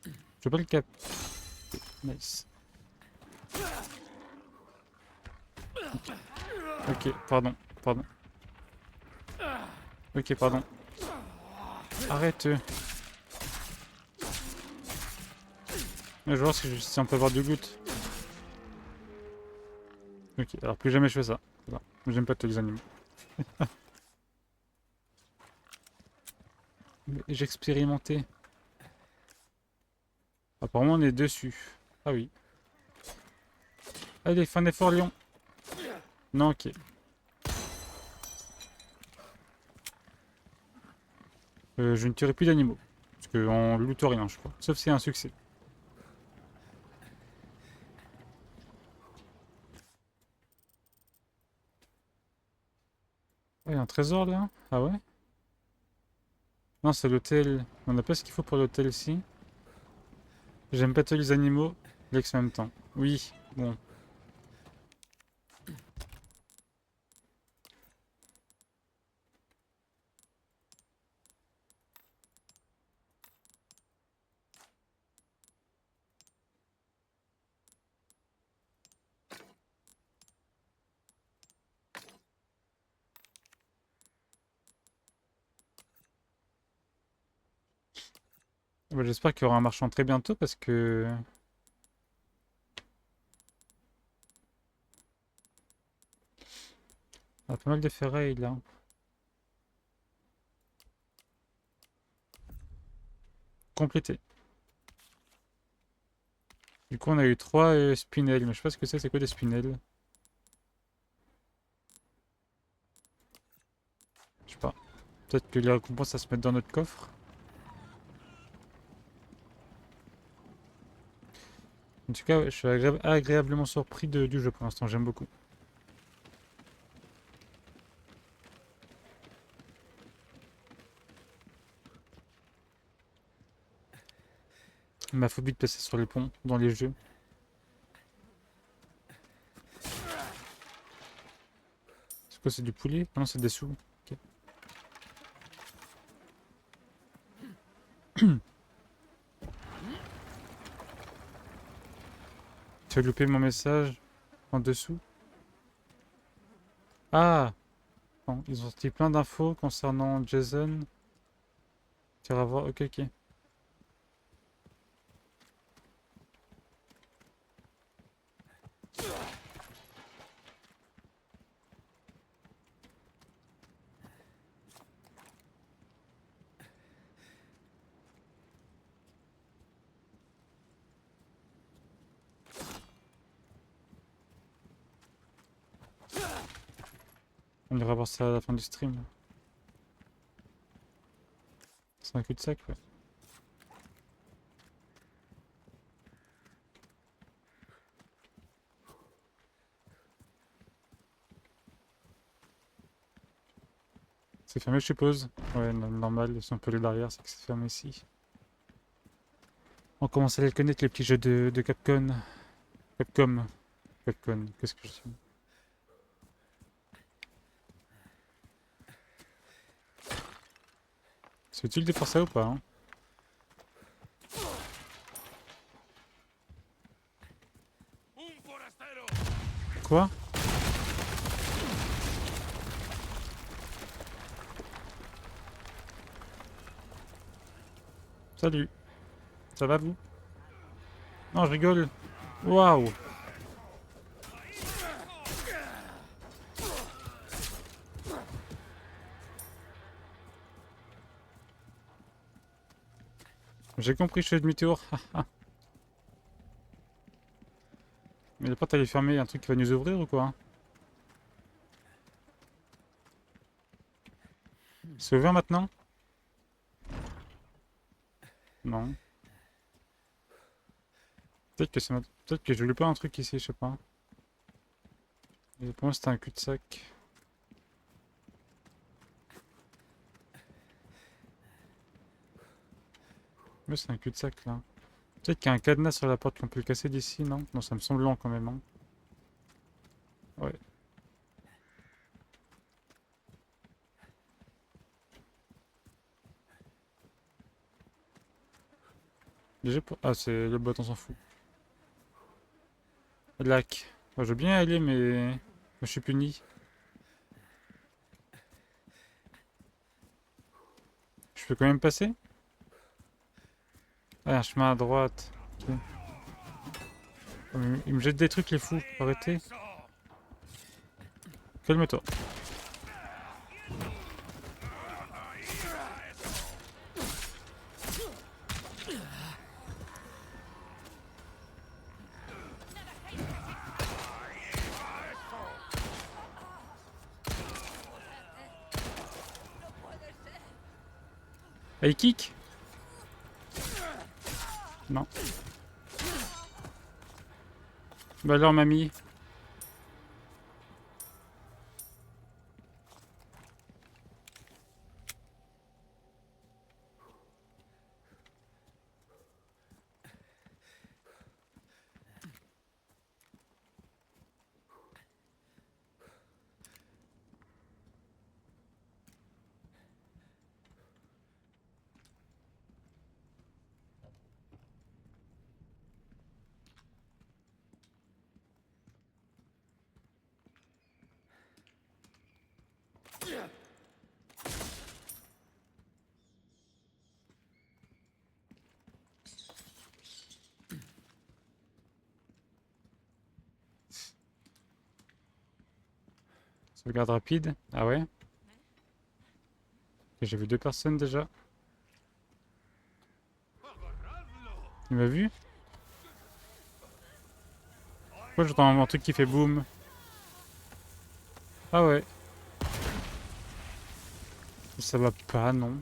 Je veux pas le cap. Nice. Ok, pardon, pardon. Ok, pardon. Arrête. Je vais voir si on peut avoir du loot. Ok, alors plus jamais je fais ça. Voilà. J'aime pas tous les animaux. J'ai expérimenté. Apparemment on est dessus. Ah oui. Allez, fais un effort, Lion. Non, ok. Je ne tuerai plus d'animaux. Parce qu'on loot rien, je crois. Sauf si c'est un succès. Ah, il y a un trésor là? Ah ouais? Non, c'est l'hôtel. On n'a pas ce qu'il faut pour l'hôtel ici. J'aime pas tous les animaux. L'ex en même temps. Oui, bon. Bah, j'espère qu'il y aura un marchand très bientôt parce que... On a pas mal de ferraille là. Complété. Du coup, on a eu 3 spinels, mais je sais pas ce que c'est quoi des spinels? Je sais pas. Peut-être que les récompenses ça se mettre dans notre coffre. En tout cas, ouais, je suis agréablement surpris du jeu pour l'instant, j'aime beaucoup. Ma phobie de passer sur les ponts dans les jeux. C'est quoi, c'est du poulet? Ah non, c'est des sous. Ok. Tu as loupé mon message en dessous? Ah! Bon, ils ont sorti plein d'infos concernant Jason. Tu vas voir, ok, ok. On ira voir ça à la fin du stream. C'est un cul-de-sac, ouais. C'est fermé, je suppose. Ouais, normal, si on peut aller derrière, c'est que c'est fermé ici. On commence à les connaître, les petits jeux de Capcom. Capcom. Capcom, qu'est-ce que je dis? C'est utile de faire ça ou pas, hein? Quoi? Salut. Ça va vous? Non, je rigole. Waouh. J'ai compris, je fais demi-tour. Mais la porte elle est fermée, y a un truc qui va nous ouvrir ou quoi? C'est ouvert maintenant? Non. Peut-être que c'est peut-être que je voulais pas un truc ici, je sais pas. Et pour moi c'était un cul-de-sac. Mais c'est un cul-de-sac là. Peut-être qu'il y a un cadenas sur la porte qu'on peut le casser d'ici, non? Non, ça me semble lent quand même, hein. Ouais. Déjà pour... Ah, c'est le bot, on s'en fout. Lac. Moi, je veux bien y aller, mais... Moi, je suis puni. Je peux quand même passer? Ah, un chemin à droite. Ok. Il me jette des trucs, les fous. Arrêtez. Calme-toi. Hey, kick? Non. Bah alors, mamie. Sauvegarde rapide. Ah ouais? J'ai vu 2 personnes déjà. Il m'a vu? Pourquoi j'entends un truc qui fait boum? Ah ouais. Ça va pas, non.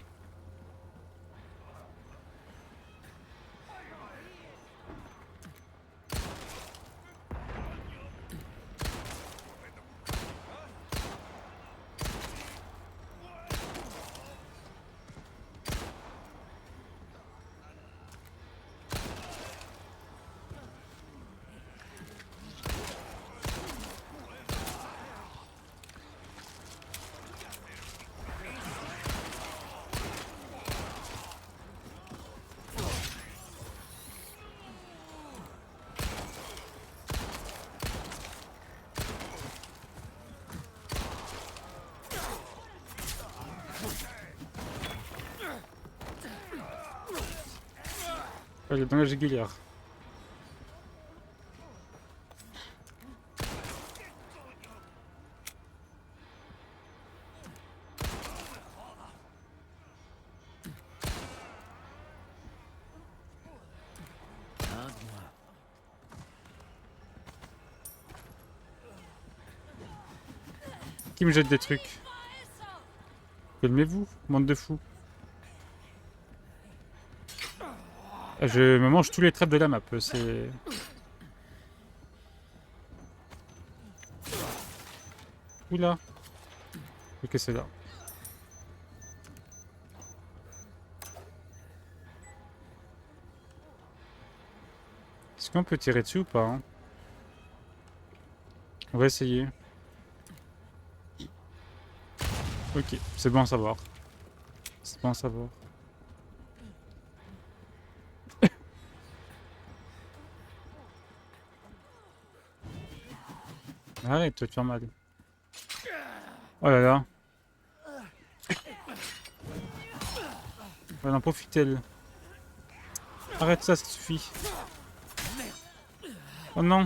Ouais, il est dans la jugulière. Qui me jette des trucs? Calmez-vous, bande de fous. Ah, je me mange tous les traps de la map, c'est... Oula. Ok, c'est là. Est-ce qu'on peut tirer dessus ou pas hein? On va essayer. Ok, c'est bon à savoir. C'est bon à savoir. Arrête, tu vas te faire mal. Oh là là. On va en profiter, elle. Arrête ça, ça suffit. Oh non.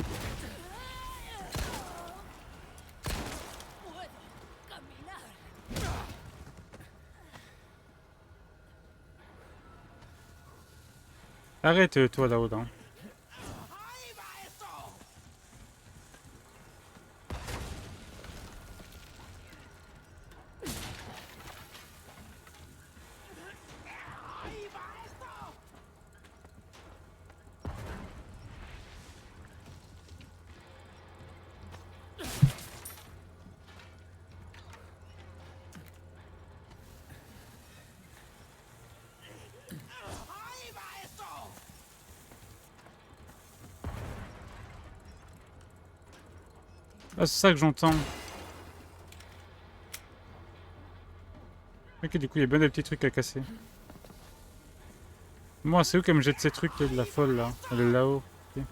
Arrête, toi là-haut, là. Ah, c'est ça que j'entends. Ok, du coup, il y a bien des petits trucs à casser. Moi, c'est où qu'elle me jette ces trucs, de la folle, là? Elle est là-haut. Ok.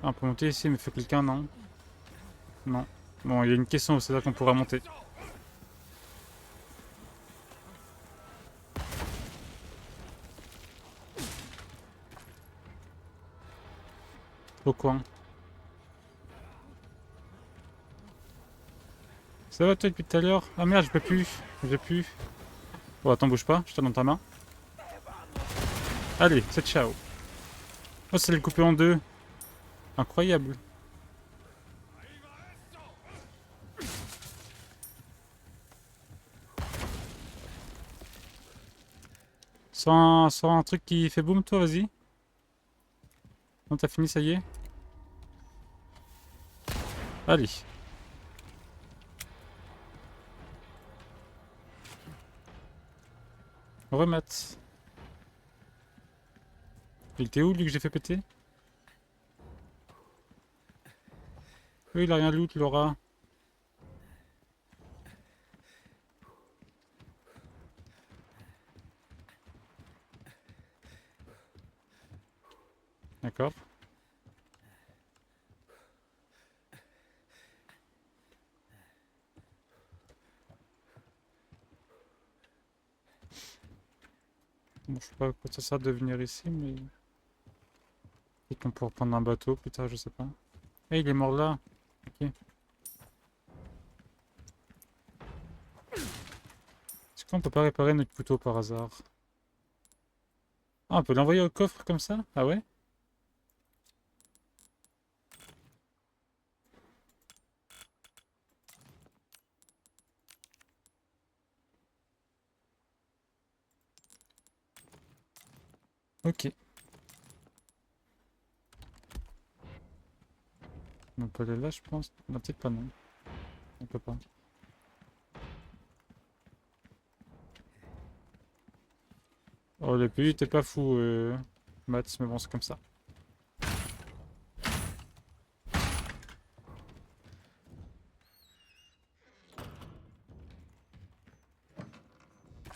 Ah, on peut monter ici, mais faut quelqu'un, non? Non. Bon, il y a une question, c'est là qu'on pourra monter. Au coin. Ça va toi depuis tout à l'heure? Ah merde, je peux plus. J'ai plus. Bon, attends, bouge pas, je te donne ta main. Allez, c'est ciao. Oh, c'est le couper en deux. Incroyable. Sans un truc qui fait boum, toi, vas-y. Non, t'as fini, ça y est. Allez. Remettre. Il était où, lui, que j'ai fait péter? Oui, il a rien loot, Laura. D'accord. Bon, je sais pas à quoi ça sert de venir ici, mais... Peut-être qu'on pourra prendre un bateau plus tard, je sais pas. Eh, il est mort là. Ok. Est-ce qu'on peut pas réparer notre couteau par hasard? Ah, on peut l'envoyer au coffre comme ça? Ah ouais? Ok. On peut aller là, je pense. Non, peut-être pas, non. On peut pas. Oh, le but t'es pas fou, Mats, mais bon, c'est comme ça.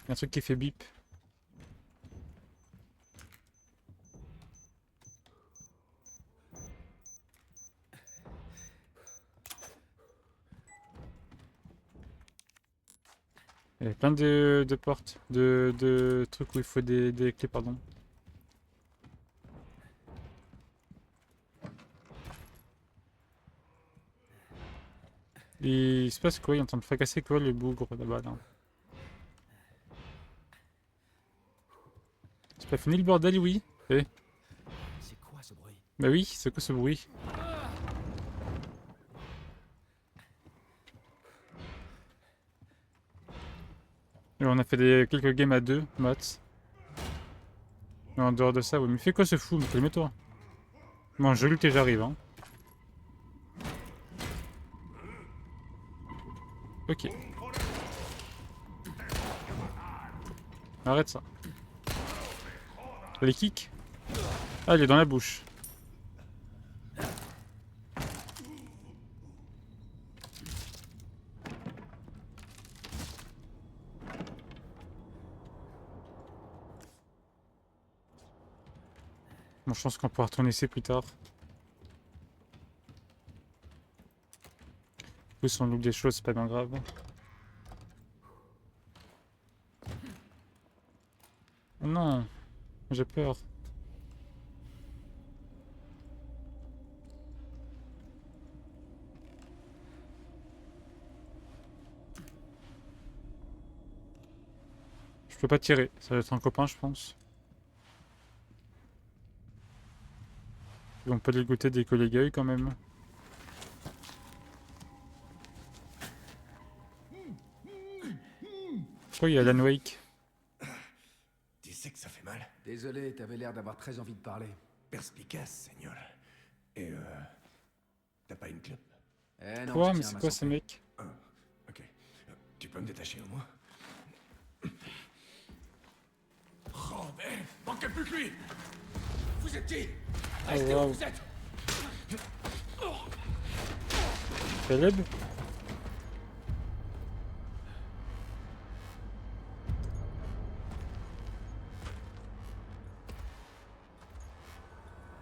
Y a un truc qui fait bip. Il y a plein de portes, de trucs où il faut des clés, pardon. Et il se passe quoi? Il est en train de fracasser quoi, le bougre là-bas, là? C'est pas fini le bordel, oui? Eh, C'est quoi ce Bah oui, c'est quoi ce bruit? Et on a fait quelques games à deux, Mats. Mais en dehors de ça, oui. Mais fais quoi ce fou? Mais calme-toi. Bon, je lutte et j'arrive, hein. Ok. Arrête ça. Les kicks? Ah, il est dans la bouche. Bon, je pense qu'on pourra retourner ici plus tard. Oui, si on loupe des choses, c'est pas bien grave. Oh non, j'ai peur. Je peux pas tirer, ça va être un copain, je pense. On peut les goûter des collègues quand même. Pourquoi il y a Alan Wake? Tu sais que ça fait mal. Désolé, t'avais l'air d'avoir très envie de parler. Perspicace, Seigneur. Et t'as pas une clope? Eh non, Quoi? je Mais tiens à c'est ma quoi ces santé. mecs? Ok. Tu peux me détacher au moins? Oh, mais manquez plus que lui! Vous êtes qui? Ah Restez où waouh. vous êtes! Caleb?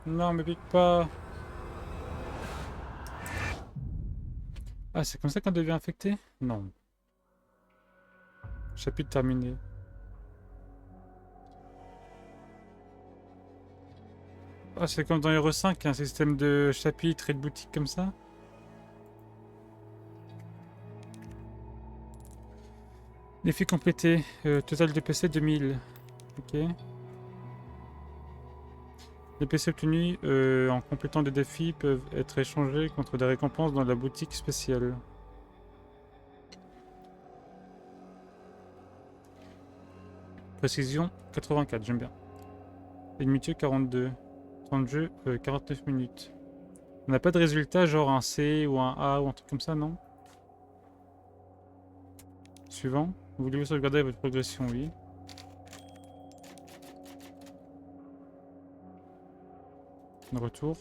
Non, mais pique pas. Ah, c'est comme ça qu'on devient infecté? Non. Chapitre terminé. Ah, c'est comme dans Hero 5, un système de chapitres et de boutiques comme ça? Défi complété. Total de PC 2000. Ok. Les PC obtenus en complétant des défis peuvent être échangés contre des récompenses dans la boutique spéciale. Précision 84, j'aime bien. Ennemi tué 42. Temps de jeu 49 minutes. On n'a pas de résultat, genre un C ou un A ou un truc comme ça, non? Suivant. Voulez-vous sauvegarder votre progression? Oui. Retour.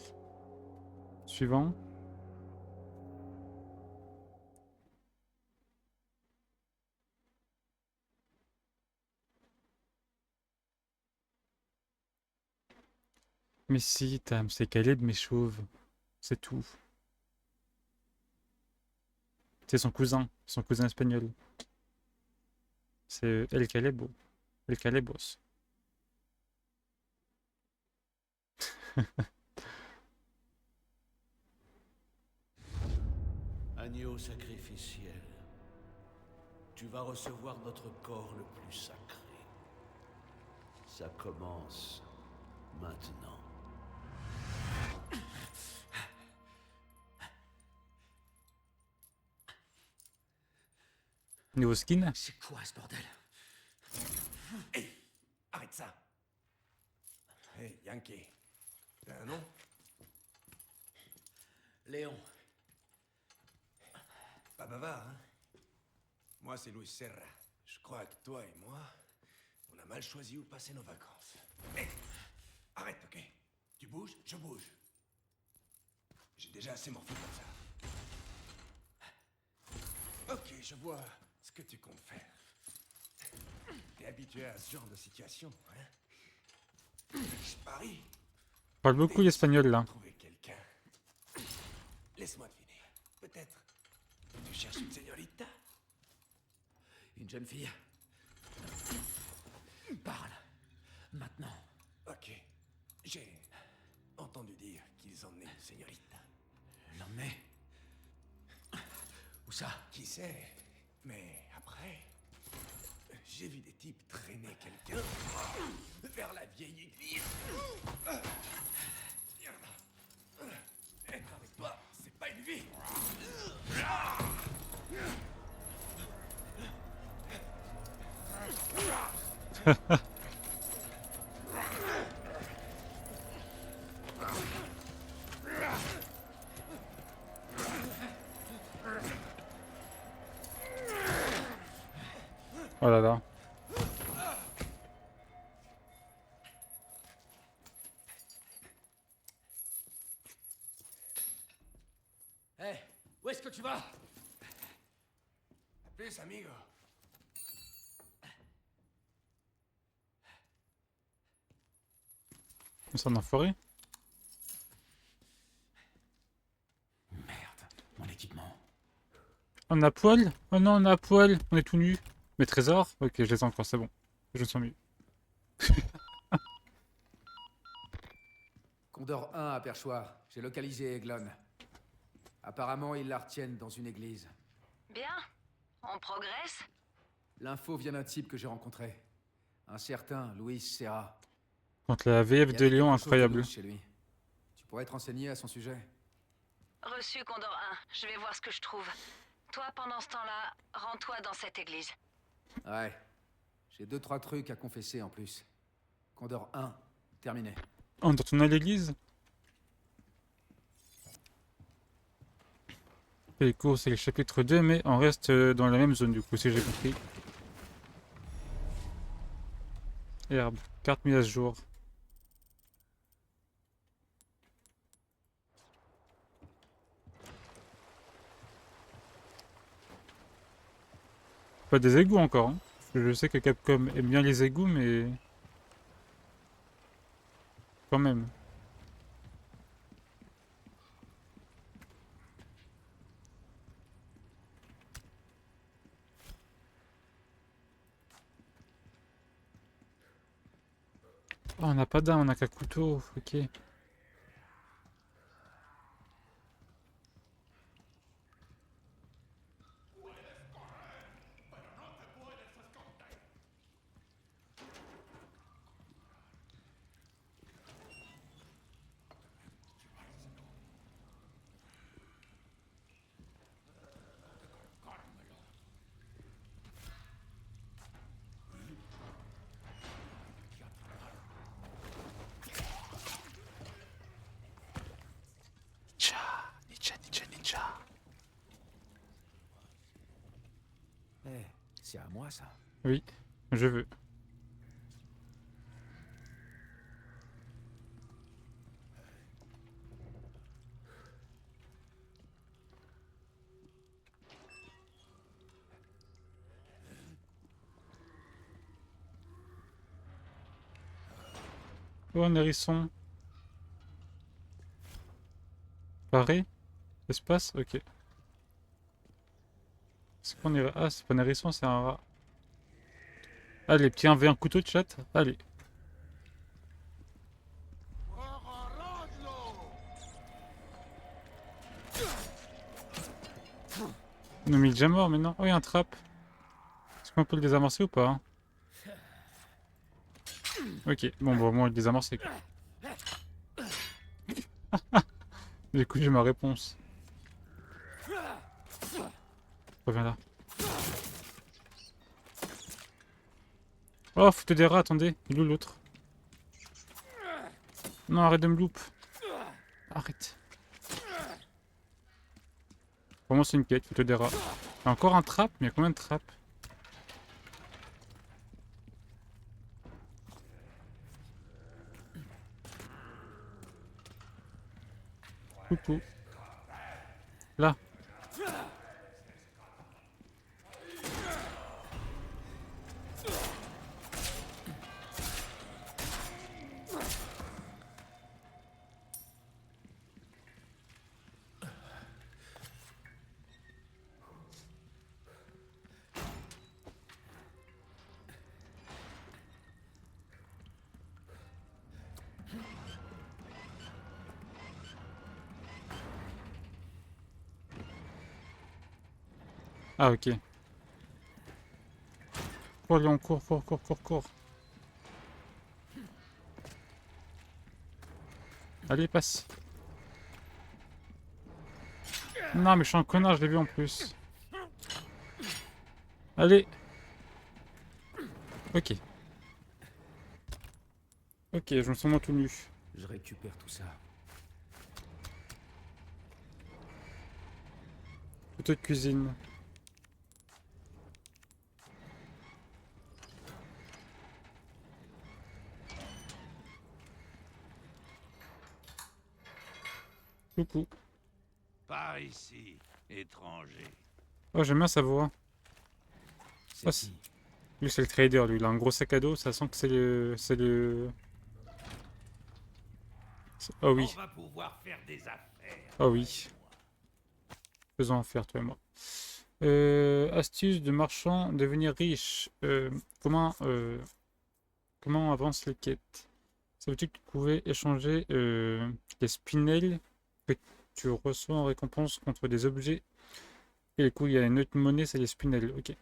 Suivant. Mais si, Tam, c'est Caleb mais chauve. C'est tout. C'est son cousin espagnol. C'est El Calebo. El Calebos. Agneau sacrificiel, tu vas recevoir notre corps le plus sacré. Ça commence maintenant. Nouveau skin? C'est quoi ce bordel? Hey! Arrête ça! Hey, Yankee. T'as un nom? Léon, Pas bavard, hein? Moi, c'est Luis Serra. Je crois que toi et moi, on a mal choisi où passer nos vacances. Hey! Arrête, ok? Tu bouges, je bouge. J'ai déjà assez morflé comme ça. Ok, je vois ce que tu comptes faire. T'es habitué à ce genre de situation, hein? Je parie. Parle beaucoup l'espagnol là. Trouver quelqu'un. Laisse-moi deviner. Peut-être. Tu cherches une señorita? Une jeune fille. Parle. Maintenant. Ok. J'ai entendu dire qu'ils emmenaient une señorita. L'emmener. Où ça? Qui sait? Mais après, j'ai vu des types traîner quelqu'un vers la vieille église. Oh là là. Hé, où est-ce que tu vas? Plus, amigo. C'est un enfoiré. Merde, mon équipement. On a poil? Oh non, on a poil. On est tout nu. Mes trésors? Ok, je les ai encore, c'est bon. Je me sens mieux. Condor 1 à Perchoir. J'ai localisé Eglon. Apparemment, ils la retiennent dans une église. Bien. On progresse? L'info vient d'un type que j'ai rencontré. Un certain Luis Serra. Contre la VF Il y a de Lyon, quelque chose de incroyable. louche chez lui. Tu pourrais te renseigner à son sujet? Reçu, Condor 1. Je vais voir ce que je trouve. Toi, pendant ce temps-là, rends-toi dans cette église. Ouais. J'ai 2-3 trucs à confesser en plus. Condor 1, terminé. On doit retourner à l'église? Les cours, c'est le chapitre 2, mais on reste dans la même zone du coup, si j'ai compris. Herbe, carte mise à jour. Pas des égouts encore, hein. Parce que je sais que Capcom aime bien les égouts, mais... Quand même. Oh, on n'a pas d'arme, on a qu'un couteau, ok. Eh, c'est à moi ça. Oui, je veux. Oh, un hérisson. Pareil? Espace? Ok. C'est qu'on est... Ah, c'est pas un hérisson, c'est un rat. Allez, petit 1v1 couteau de chat. Allez. On a mis déjà mort maintenant. Oh, il y a un trap. Est-ce qu'on peut le désamorcer ou pas? Ok, bon, bon, moi, il est désamorcé. Du coup, j'ai ma réponse. Reviens là. Oh, foutez des rats, attendez. Il est où l'autre? Non, arrête de me loupe. Arrête. Vraiment, c'est une quête, foutez des rats. Il y a encore un trap, mais il y a combien de traps? Coucou. Là. Ah, ok. Cours, Léon, cours, cours, cours, cours, cours. Allez, passe. Non, mais je suis un connard, je l'ai vu en plus. Allez. Ok. Ok, je me sens moins tout nu. Je récupère tout ça. Couteau de cuisine. Coucou. Par ici, étranger. Oh, j'aime bien sa voix. C'est Ah, qui? Lui, c'est le trader, lui. Il a un gros sac à dos. Ça sent que c'est le... Oh oui. On va pouvoir faire des affaires. Oh oui. Faisons affaire, toi et moi. Astuce de marchand, devenir riche. Comment avancent les quêtes? Savais-tu que tu pouvais échanger les spinels que tu reçois en récompense contre des objets? Et du coup, il y a une autre monnaie, c'est les spinels. Ok.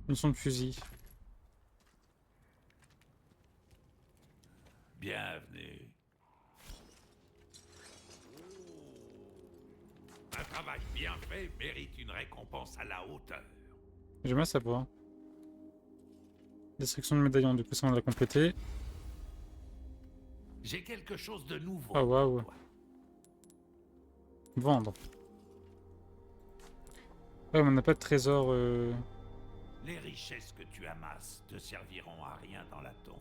Une son de fusil. Bienvenue. Un travail bien fait mérite une récompense à la hauteur. J'aime bien savoir. Destruction de médaillon, du coup, ça on l'a complété. J'ai quelque chose de nouveau. Ah, waouh. pour toi. Vendre. Ouais, mais on n'a pas de trésor. Les richesses que tu amasses te serviront à rien dans la tombe.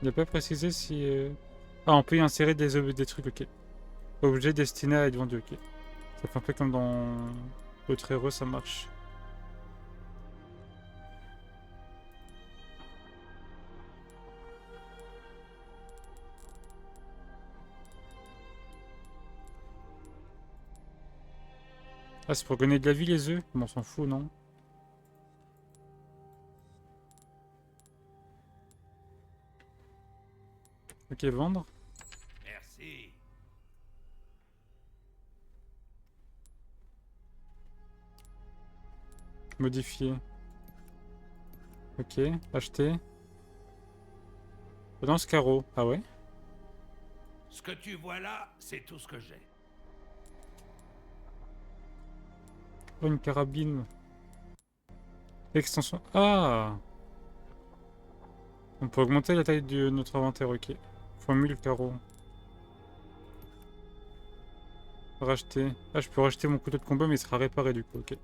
Il n'a pas précisé si... Ah, on peut y insérer des trucs, ok. Objet destiné à être vendu, ok. Ça fait un peu comme dans l'autre héros, ça marche. Ah, c'est pour gagner de la vie les œufs? Bon, on s'en fout, non? Ok, vendre. Merci. Modifier. Ok, acheter. Lance carreau. Ah ouais? Ce que tu vois là, c'est tout ce que j'ai. Oh, une carabine. Extension. Ah! On peut augmenter la taille de notre inventaire, ok. Fois 1000 carreaux. Racheter. Ah, je peux racheter mon couteau de combat, mais il sera réparé du coup, ok.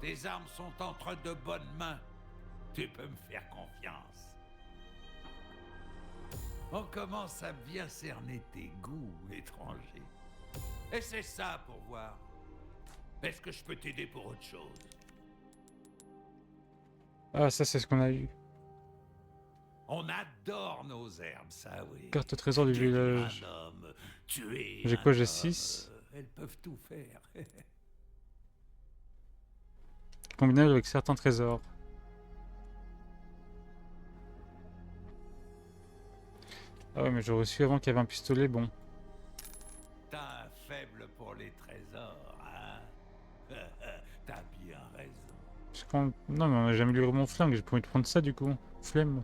Tes armes sont entre de bonnes mains. Tu peux me faire confiance. On commence à bien cerner tes goûts, étranger. Et c'est ça pour voir. Est-ce que je peux t'aider pour autre chose? Ah, ça, c'est ce qu'on a eu. On adore nos herbes, ça oui. Carte au trésor du Guérir village. un homme, tuer J'ai un quoi, j'ai homme, 6. elles peuvent tout faire. Combiné avec certains trésors. Ah ouais, mais j'aurais su avant qu'il y avait un pistolet, bon. T'as un faible pour les trésors, hein? T'as bien raison. Non, mais on a jamais lu mon flingue, j'ai pas envie de prendre ça du coup. Flemme.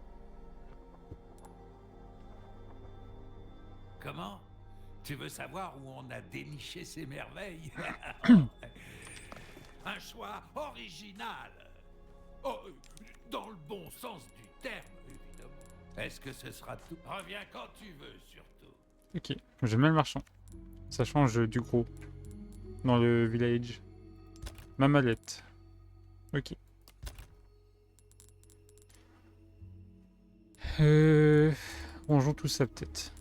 Comment? Tu veux savoir où on a déniché ces merveilles? Un choix original. Oh, dans le bon sens du terme, évidemment. Est-ce que ce sera tout? Reviens quand tu veux, surtout. Ok, j'aime bien le marchand. Ça change du gros. Dans le village. Ma mallette. Ok. Rangeons tout ça peut-être.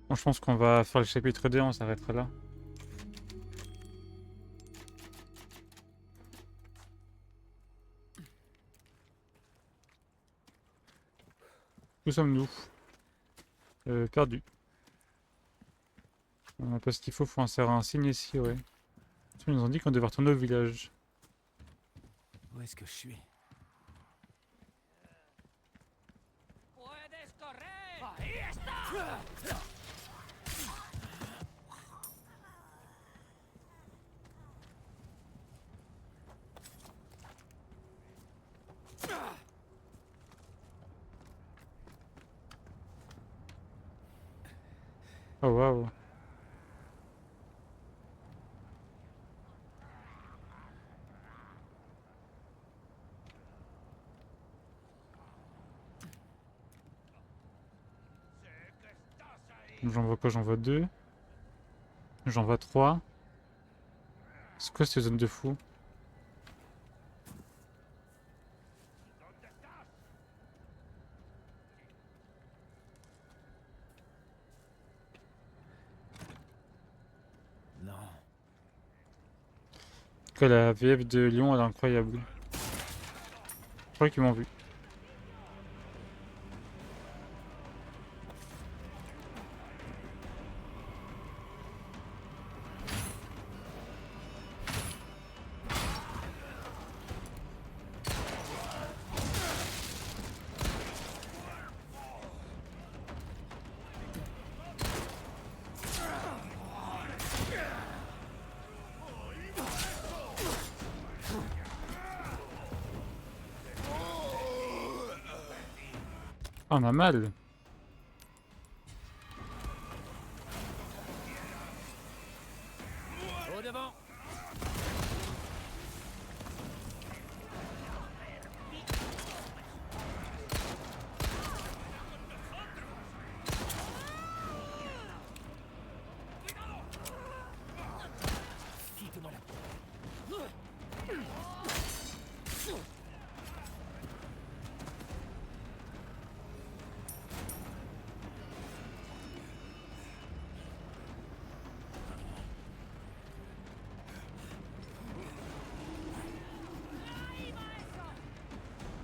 Bon, je pense qu'on va faire le chapitre 2, on s'arrêtera là. Où sommes-nous? Perdu. On n'a pas ce qu'il faut insérer un signe ici, ouais. Ils nous ont dit qu'on devait retourner au village. Où est-ce que je suis? Oh waouh. J'en vois quoi? J'en vois 2. J'en vois 3. C'est quoi cette zone de fou? Non. Que la VF de Lyon elle est incroyable. Je crois qu'ils m'ont vu. Ah, on a mal. Au devant.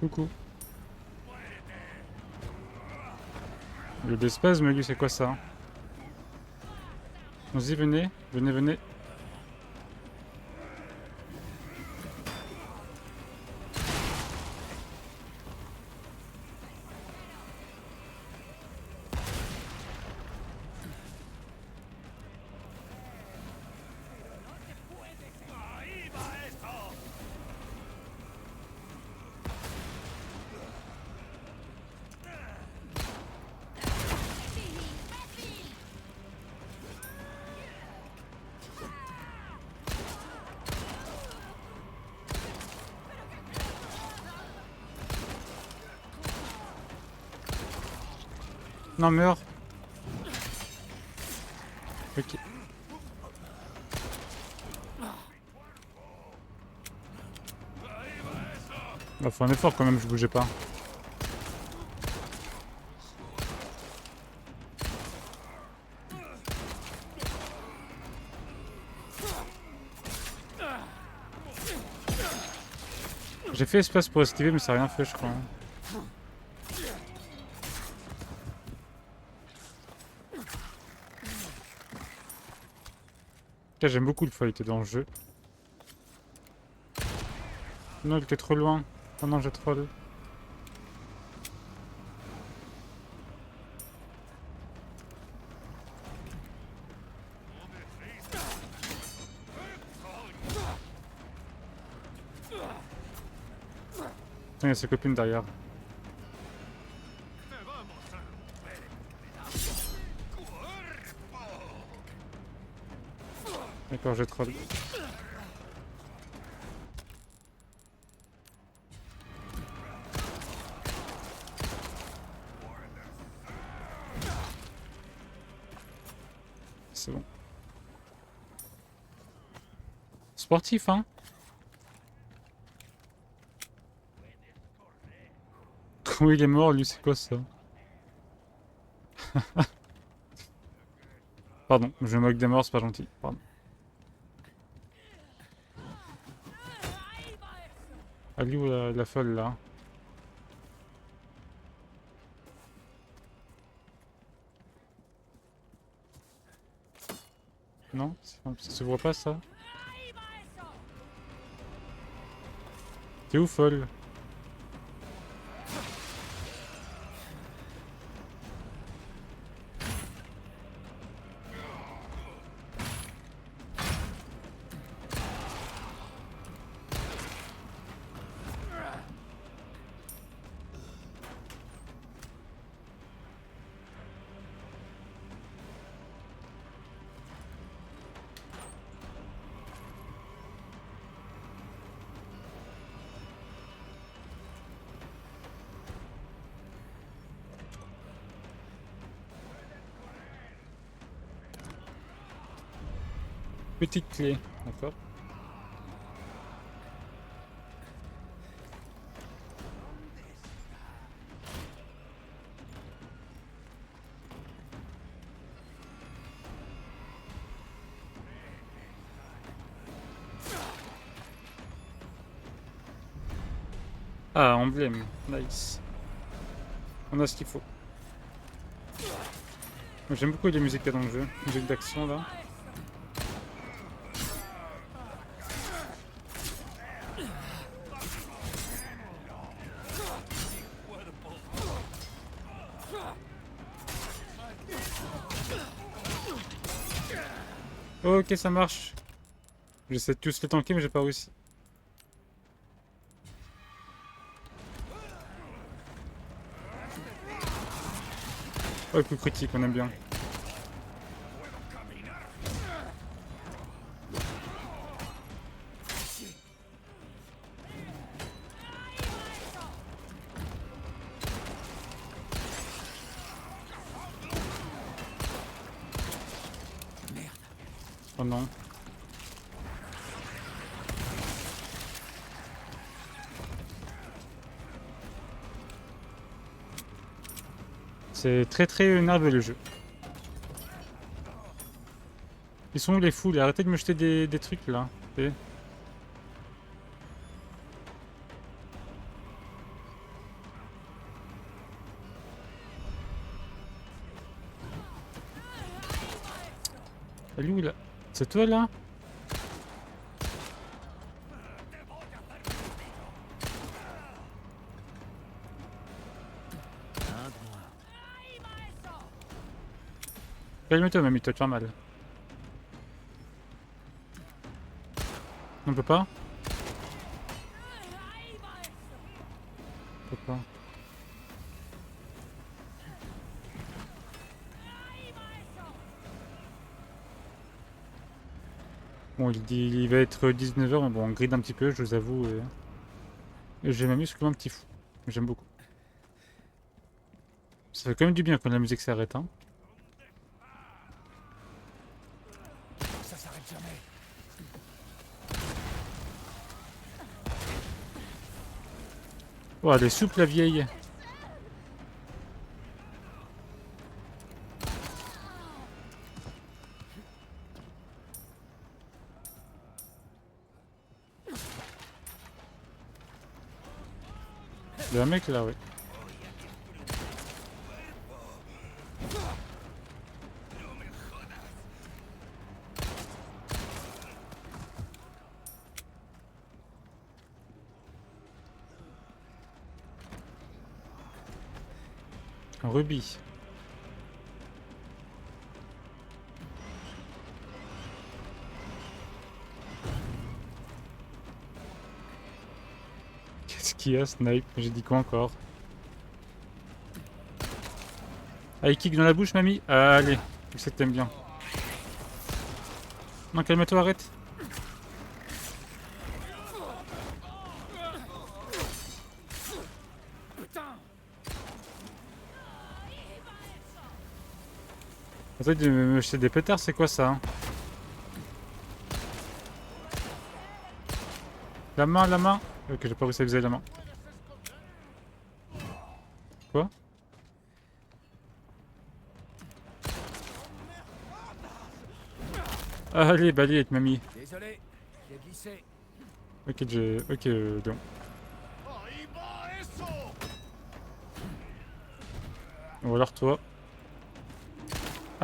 Coucou. Le d'espèce, mais lui, c'est quoi ça? Vas-y, venez, venez, venez. Non, meurs. Ok. Bah, faut un effort quand même, je bougeais pas. J'ai fait espace pour esquiver, mais ça n'a rien fait, je crois. Là, j'aime beaucoup le fight dans le jeu. Non, il était trop loin. Oh non, j'ai troll. Putain, il y a ses copines derrière. D'accord, j'ai troll. C'est bon. Sportif, hein? Comment il est mort, lui, c'est quoi ça? Pardon, je me moque des morts, c'est pas gentil. Pardon. Elle est où la folle là? Non? Ça se voit pas ça? T'es où, folle? Petite clé, d'accord. Ah, emblème, nice. On a ce qu'il faut. J'aime beaucoup les musiques qu'il y a dans le jeu, musique d'action là. Ok, ça marche. J'essaie de tous les tanker, mais j'ai pas réussi. Oh, le coup critique, on aime bien. Oh non. C'est très nerveux le jeu. Ils sont où les fous? Arrêtez de me jeter des trucs là. Et... Elle est où là? C'est toi là? Calme-toi, mamie, tu vas te faire mal. On peut pas? On peut pas. Bon, il va être 19 h, mais bon, on gride un petit peu, je vous avoue. Et je m'amuse comme un petit fou. J'aime beaucoup. Ça fait quand même du bien quand la musique s'arrête, hein. Ça s'arrête jamais. Oh, elle est souple la vieille. Il y a un mec là, oui. Un rubis. Qu'est-ce qu'il y a, Snipe? J'ai dit quoi encore? Ah, il kick dans la bouche, mamie? Allez, je sais que t'aimes bien. Non, calme-toi, arrête. Essaye de me jeter des pétards, c'est quoi ça? La main, la main. Ok, j'ai pas réussi à viser la main. Quoi? Allez, balayette, mamie. Désolé, j'ai glissé. Ok, ok, donc. Ou alors toi.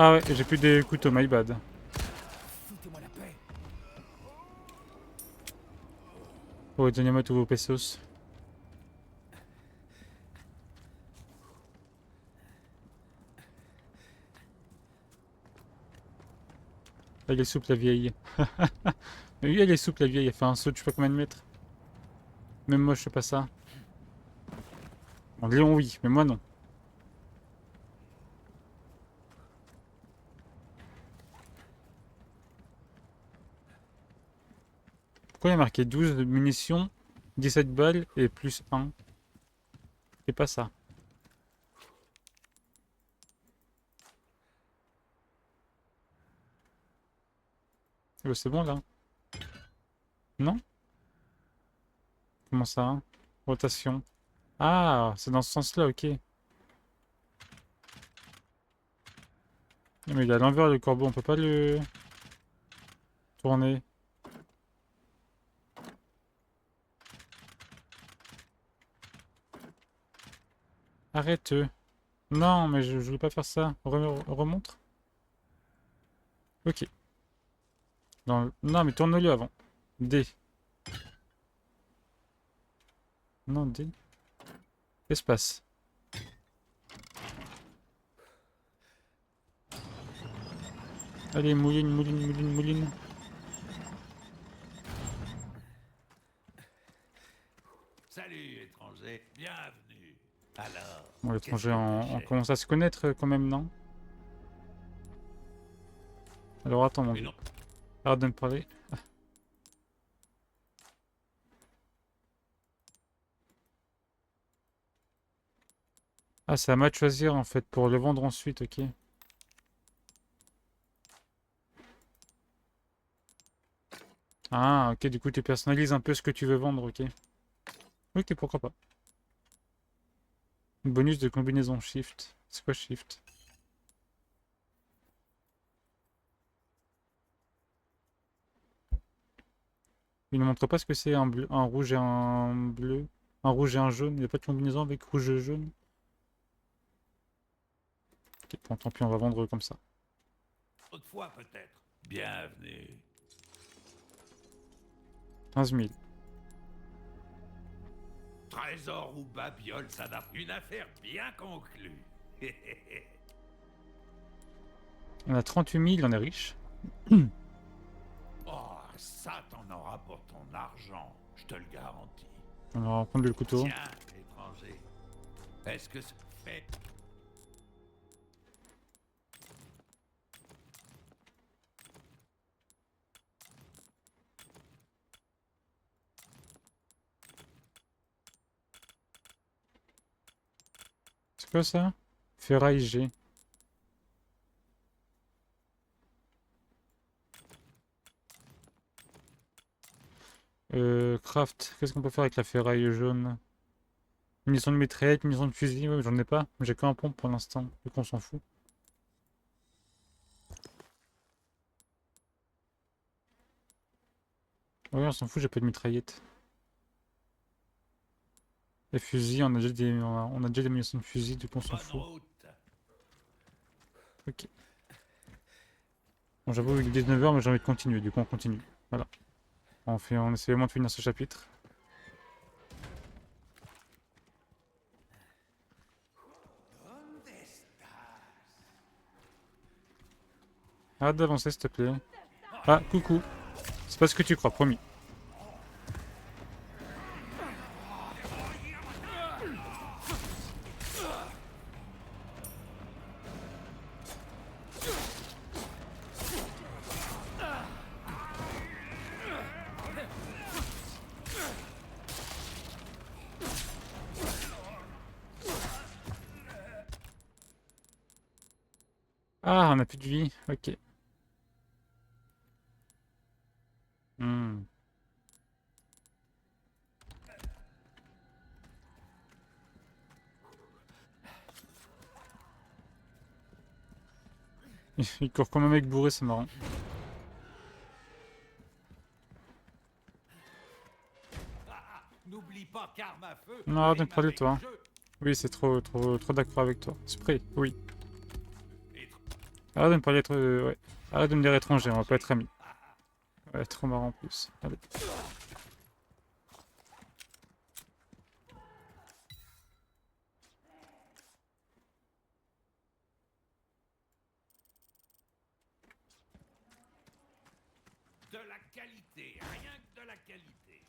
Ah ouais, j'ai plus des couteaux, my bad. Oh, donnez-moi tous vos pesos. Elle est souple la vieille. Mais oui, elle est souple la vieille, elle fait un saut de je sais pas combien de mètres. Même moi je fais pas ça. En Léon oui, mais moi non. Pourquoi il y a marqué 12 de munitions, 17 balles et plus 1? C'est pas ça. Oh, c'est bon là? Non? Comment ça, hein? Rotation. Ah, c'est dans ce sens-là, ok. Mais il est à l'envers le corbeau, on peut pas le tourner. Arrête. Non, mais je voulais pas faire ça. Remontre. Ok. Non, mais tourne-le avant. D. Non, D. Espace. Allez, mouline, mouline, mouline, mouline. Salut, étranger. Bienvenue. Alors, Bon, l'étranger, qu'est-ce que on j'ai? commence à se connaître quand même, non? Alors attends, mon Mais gars. non. Arrête de me parler. Ah, c'est à moi de choisir en fait pour le vendre ensuite, ok. Ah, ok, du coup tu personnalises un peu ce que tu veux vendre, ok. Ok, pourquoi pas. Bonus de combinaison shift. C'est quoi shift? Il ne montre pas ce que c'est un bleu, un rouge et un bleu. Un rouge et un jaune. Il n'y a pas de combinaison avec rouge et jaune. Ok, bon, tant pis, on va vendre comme ça. Autrefois, peut-être. Bienvenue. 15 000. Trésor ou babiole, ça n'a une affaire bien conclue. On a 38 000, on est riche. Oh, ça t'en auras pour ton argent, je te le garantis. On va prendre le couteau. Tiens, étranger. Est-ce que ça fait... C'est quoi ça? Ferraille G. Craft. Qu'est-ce qu'on peut faire avec la ferraille jaune? Munitions de mitraillette, munitions de fusil. Ouais, mais j'en ai pas. J'ai qu'un pompe pour l'instant. Du coup, on s'en fout. Ouais, on s'en fout, j'ai pas de mitraillette. Les fusils, on a déjà des munitions de fusil, du coup on s'en Bonne fout. route. Ok. Bon, j'avoue, il est 19h, mais j'ai envie de continuer, du coup on continue. Voilà. On essaie au moins de finir ce chapitre. Arrête d'avancer, s'il te plaît. Ah, coucou. C'est pas ce que tu crois, promis. Ah, on a plus de vie. Ok. Hmm. Il court comme un mec bourré, c'est marrant. N'oublie pas qu'arme à feu. Non, arrête de me rime parler, avec toi. jeu. Oui, c'est trop d'accord avec toi. Spray, oui. Étr- Arrête de me parler, ouais. Arrête de me dire étranger, on va pas être amis. Ouais, trop marrant en plus. Allez. De la qualité, rien que de la qualité.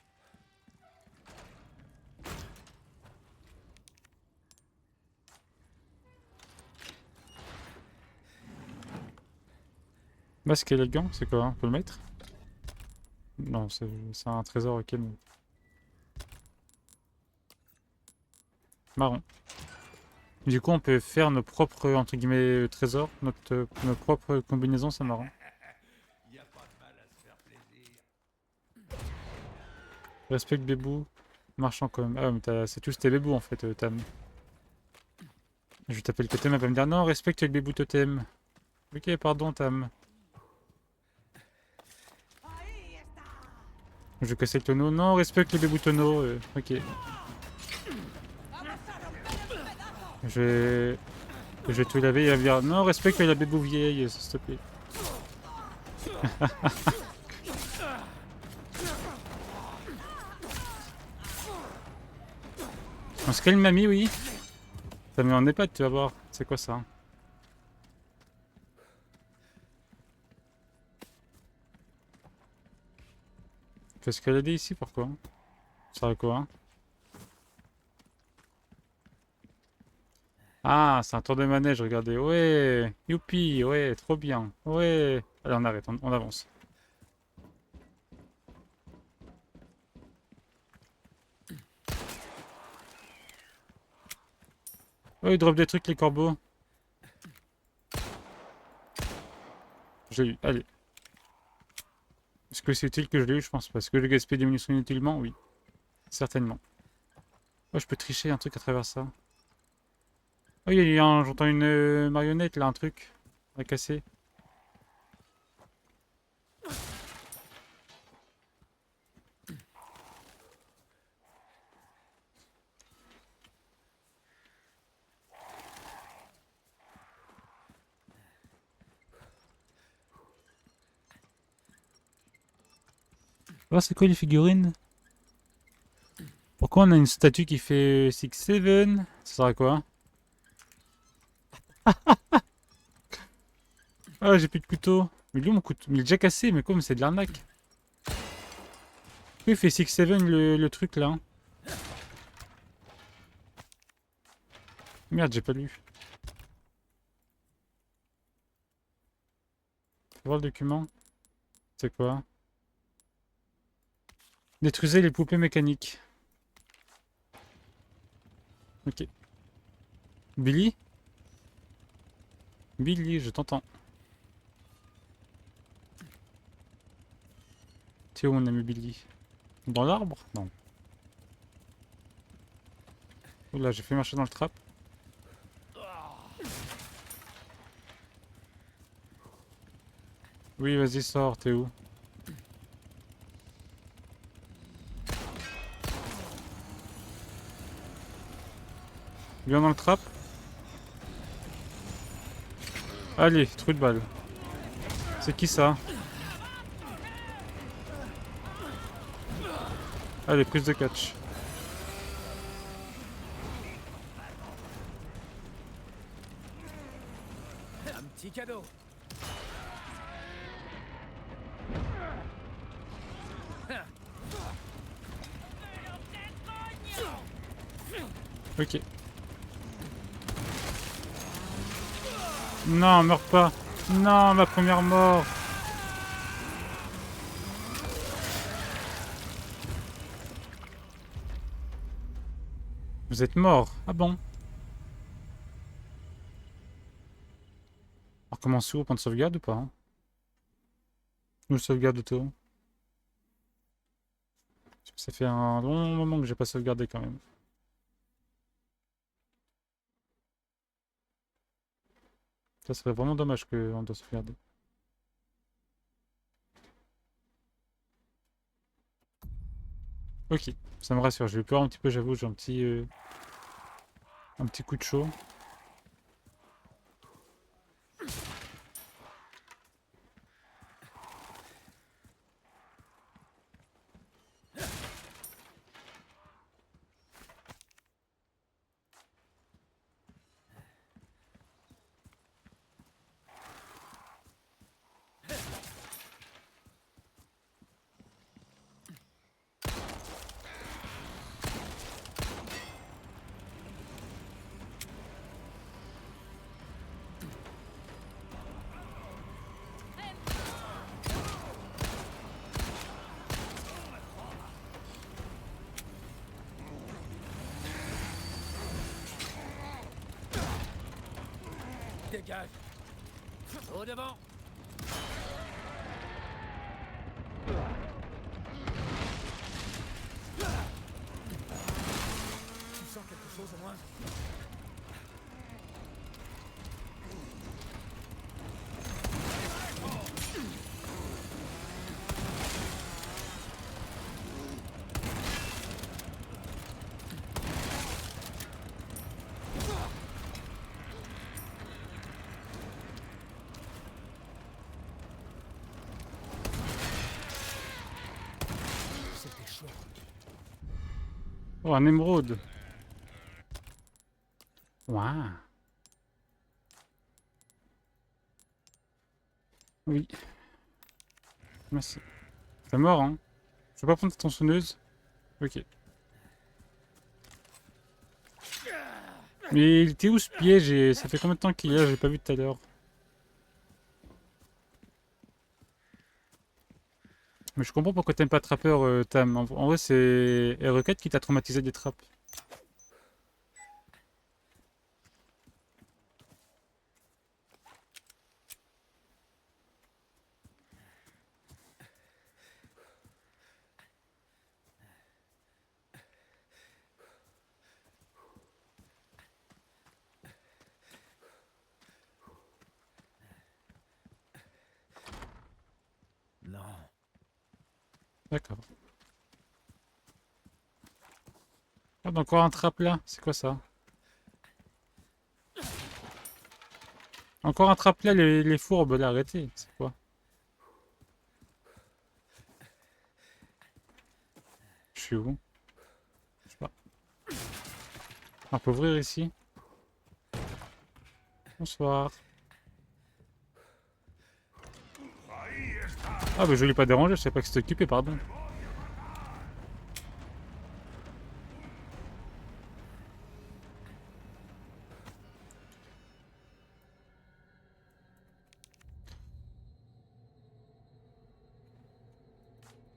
Masque élégant, c'est quoi? On peut le mettre? Non, c'est un trésor, ok. Mais... marron. Du coup, on peut faire nos propres, entre guillemets, trésors, nos propres combinaisons, c'est marrant. Y a pas de mal à se faire plaisir. Respecte Bébou, marchand quand même. Ah, mais c'est tous tes bébous en fait, Tam. Je t'appelle Totem, elle va me dire non, respecte le bébou Totem. Ok, pardon, Tam. Je vais casser le tonneau. Non, respecte le bébou tonneau. Ok. Je vais tout laver. Il va me dire non, respecte la bébou vieille, s'il te plaît. On se calme, mamie, oui. Ça met en EHPAD, tu vas voir. C'est quoi ça? Faut escalader ici, pourquoi? Ça sert à quoi? Ah, c'est un tour de manège, regardez. Ouais, youpi, ouais, trop bien. Ouais. Allez, on arrête, on avance. Ouais, ils drop des trucs, les corbeaux. J'ai eu, allez. Est-ce que c'est utile que je l'ai eu? Je pense pas. Est-ce que je gaspille des munitions inutilement? Oui. Certainement. Oh, je peux tricher un truc à travers ça. Oh, j'entends une marionnette là, un truc à casser. Oh, c'est quoi les figurines? Pourquoi on a une statue qui fait 6-7? Ça sert à quoi? Ah, j'ai plus de couteau. Mais lui, mon couteau, mais il est déjà cassé, mais comme c'est de l'arnaque. Pourquoi il fait 6-7 le truc là? Merde, j'ai pas lu. Faut voir le document. C'est quoi? Détruisez les poupées mécaniques. Ok. Billy? Billy, je t'entends. Tu es où mon ami Billy? Dans l'arbre? Non. Oula, j'ai fait marcher dans le trap. Oui, vas-y, sors, t'es où? Viens dans le trap. Allez, trou de balle. C'est qui ça? Allez, prise de catch. Un petit cadeau. Ok. Non, meurs pas. Non, ma première mort. Vous êtes mort. Ah bon? On recommence où? Point de sauvegarde ou pas? Hein? Ou sauvegarde auto? Ça fait un long moment que j'ai pas sauvegardé quand même. Ça serait vraiment dommage qu'on doit sauvegarder. Ok, ça me rassure. J'ai eu peur un petit peu, j'avoue. J'ai un petit coup de chaud. Dégage. Au devant. Tu sens quelque chose au moins? C'était chaud. Oh, un émeraude. Waouh. Oui. Merci. T'es mort, hein? Je peux pas prendre ta tronçonneuse? Ok. Mais il était où ce piège? Ça fait combien de temps qu'il y a? J'ai pas vu tout à l'heure. Mais je comprends pourquoi t'aimes pas Trapper, Tam. En vrai, c'est RE4 qui t'a traumatisé des trappes. Non. D'accord. Ah, encore un trap là? C'est quoi ça? Encore un trap là, les fourbes là, arrêtez. C'est quoi? Je suis où? Je sais pas. On peut ouvrir ici. Bonsoir. Ah bah je l'ai pas dérangé, je sais pas que c'était occupé, pardon.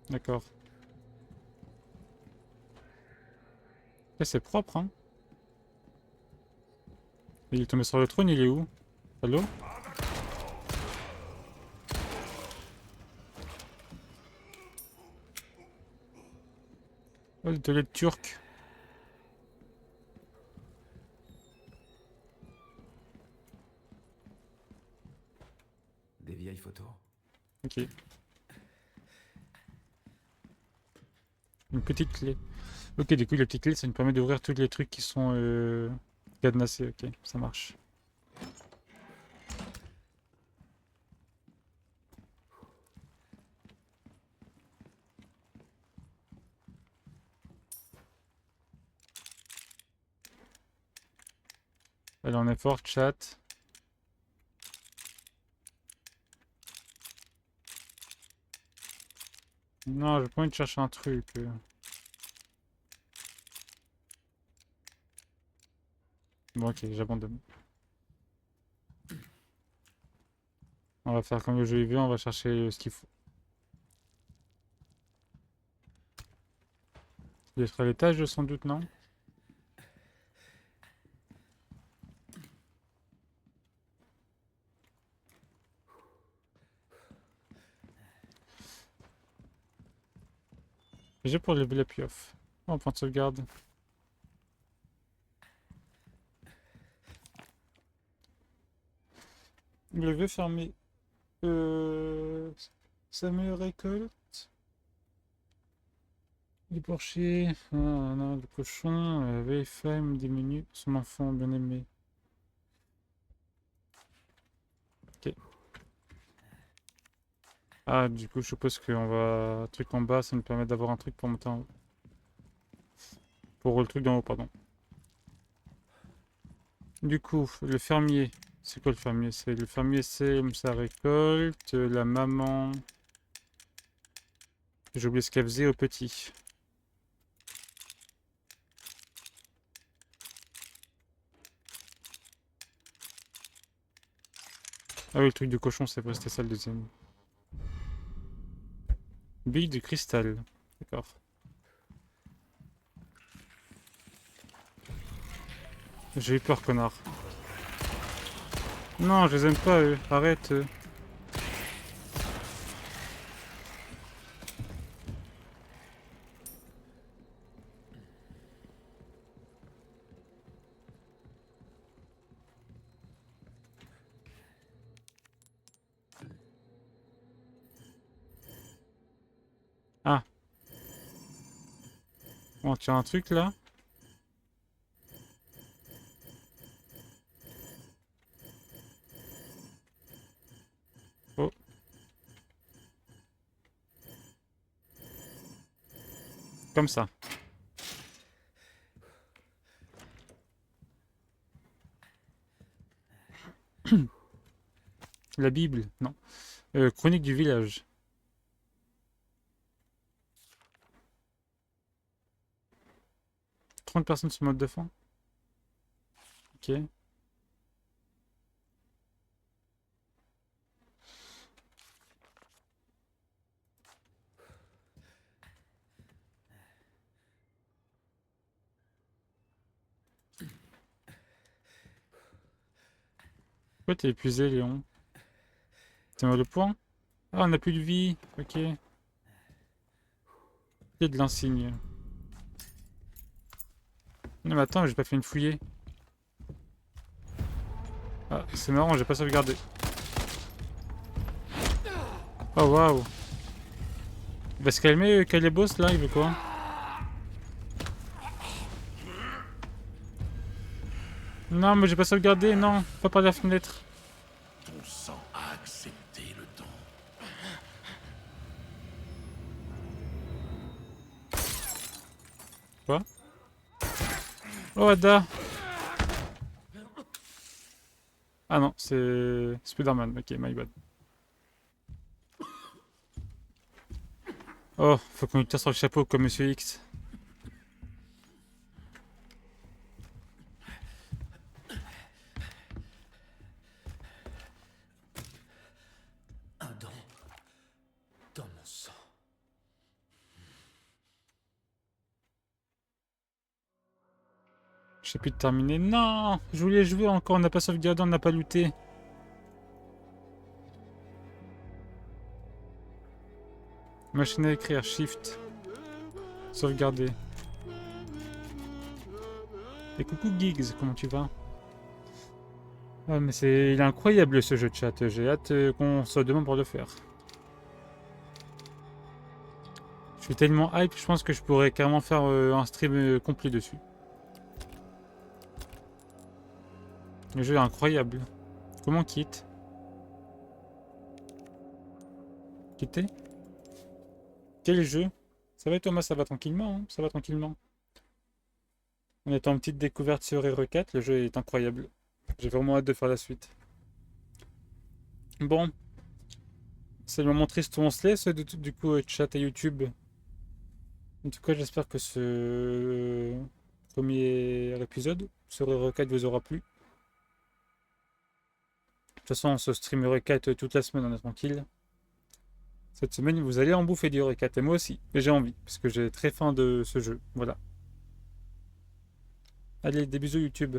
D'accord. Là c'est propre, hein. Il est tombé sur le trône, il est où? Allô? Oh, l'atelier de turc. Des vieilles photos. Ok. Une petite clé. Ok, du coup, la petite clé, ça nous permet d'ouvrir tous les trucs qui sont cadenassés. Ok, ça marche. Allez, on est fort, chat. Non, j'ai pas envie de chercher un truc. Bon, ok, j'abandonne. On va faire comme le jeu est vu, on va chercher ce qu'il faut. Il être à l'étage, sans doute, non? J'ai pour lever la piof. Oh, point de sauvegarde. Lever fermé. Ça me récolte. Les porchers. Ah, non, le cochon. VFM diminue son enfant bien-aimé. Ok. Ah, du coup, je suppose qu'on va... Truc en bas, ça nous permet d'avoir un truc pour monter en haut. Pour le truc d'en haut, pardon. Du coup, le fermier. C'est quoi le fermier? C'est le fermier sème sa récolte. La maman. J'ai oublié ce qu'elle faisait au petit. Ah oui, le truc du cochon, c'est vrai, c'était ça le deuxième. Bille de cristal. D'accord. J'ai eu peur, connard. Non, je les aime pas, eux. Arrête. Ah. Bon, tiens, un truc là. Oh. Comme ça. La Bible, non. Chronique du village. « 30 personnes sur mode de fin. Ok. Pourquoi t'es épuisé, Léon? T'as mal au point? Ah, on n'a plus de vie. Ok. Il y a de l'insigne. Non mais attends, j'ai pas fait une fouillée. Ah, c'est marrant, j'ai pas sauvegardé. Oh waouh. Il va se calmer, Calébos, là, il veut quoi? Non, mais j'ai pas sauvegardé, non. Pas par la fenêtre. Ton sang a accepté le don. Quoi? Oh, Ada. Ah non, c'est Spider-Man. Ok, my bad. Oh, faut qu'on lui tire sur le chapeau comme Monsieur X. Un don dans mon sang. Chapitre terminé. Non, je voulais jouer encore, on n'a pas sauvegardé, on n'a pas looté. Machine à écrire, shift. Sauvegarder. Et coucou Giggs, comment tu vas? Ah mais il est incroyable ce jeu de chat, j'ai hâte qu'on se demande pour le faire. Je suis tellement hype, je pense que je pourrais carrément faire un stream complet dessus. Le jeu est incroyable. Comment on quitte? Quitter? Quel jeu? Ça va Thomas, ça va tranquillement, hein, ça va tranquillement. On est en petite découverte sur RE4, le jeu est incroyable. J'ai vraiment hâte de faire la suite. Bon. C'est le moment triste où on se laisse, du coup, chat et YouTube. En tout cas, j'espère que ce premier épisode sur RE4 vous aura plu. De toute façon, on se stream RE4 toute la semaine, on est tranquille. Cette semaine, vous allez en bouffer du RE4, et moi aussi. Et j'ai envie, parce que j'ai très faim de ce jeu. Voilà. Allez, des bisous YouTube.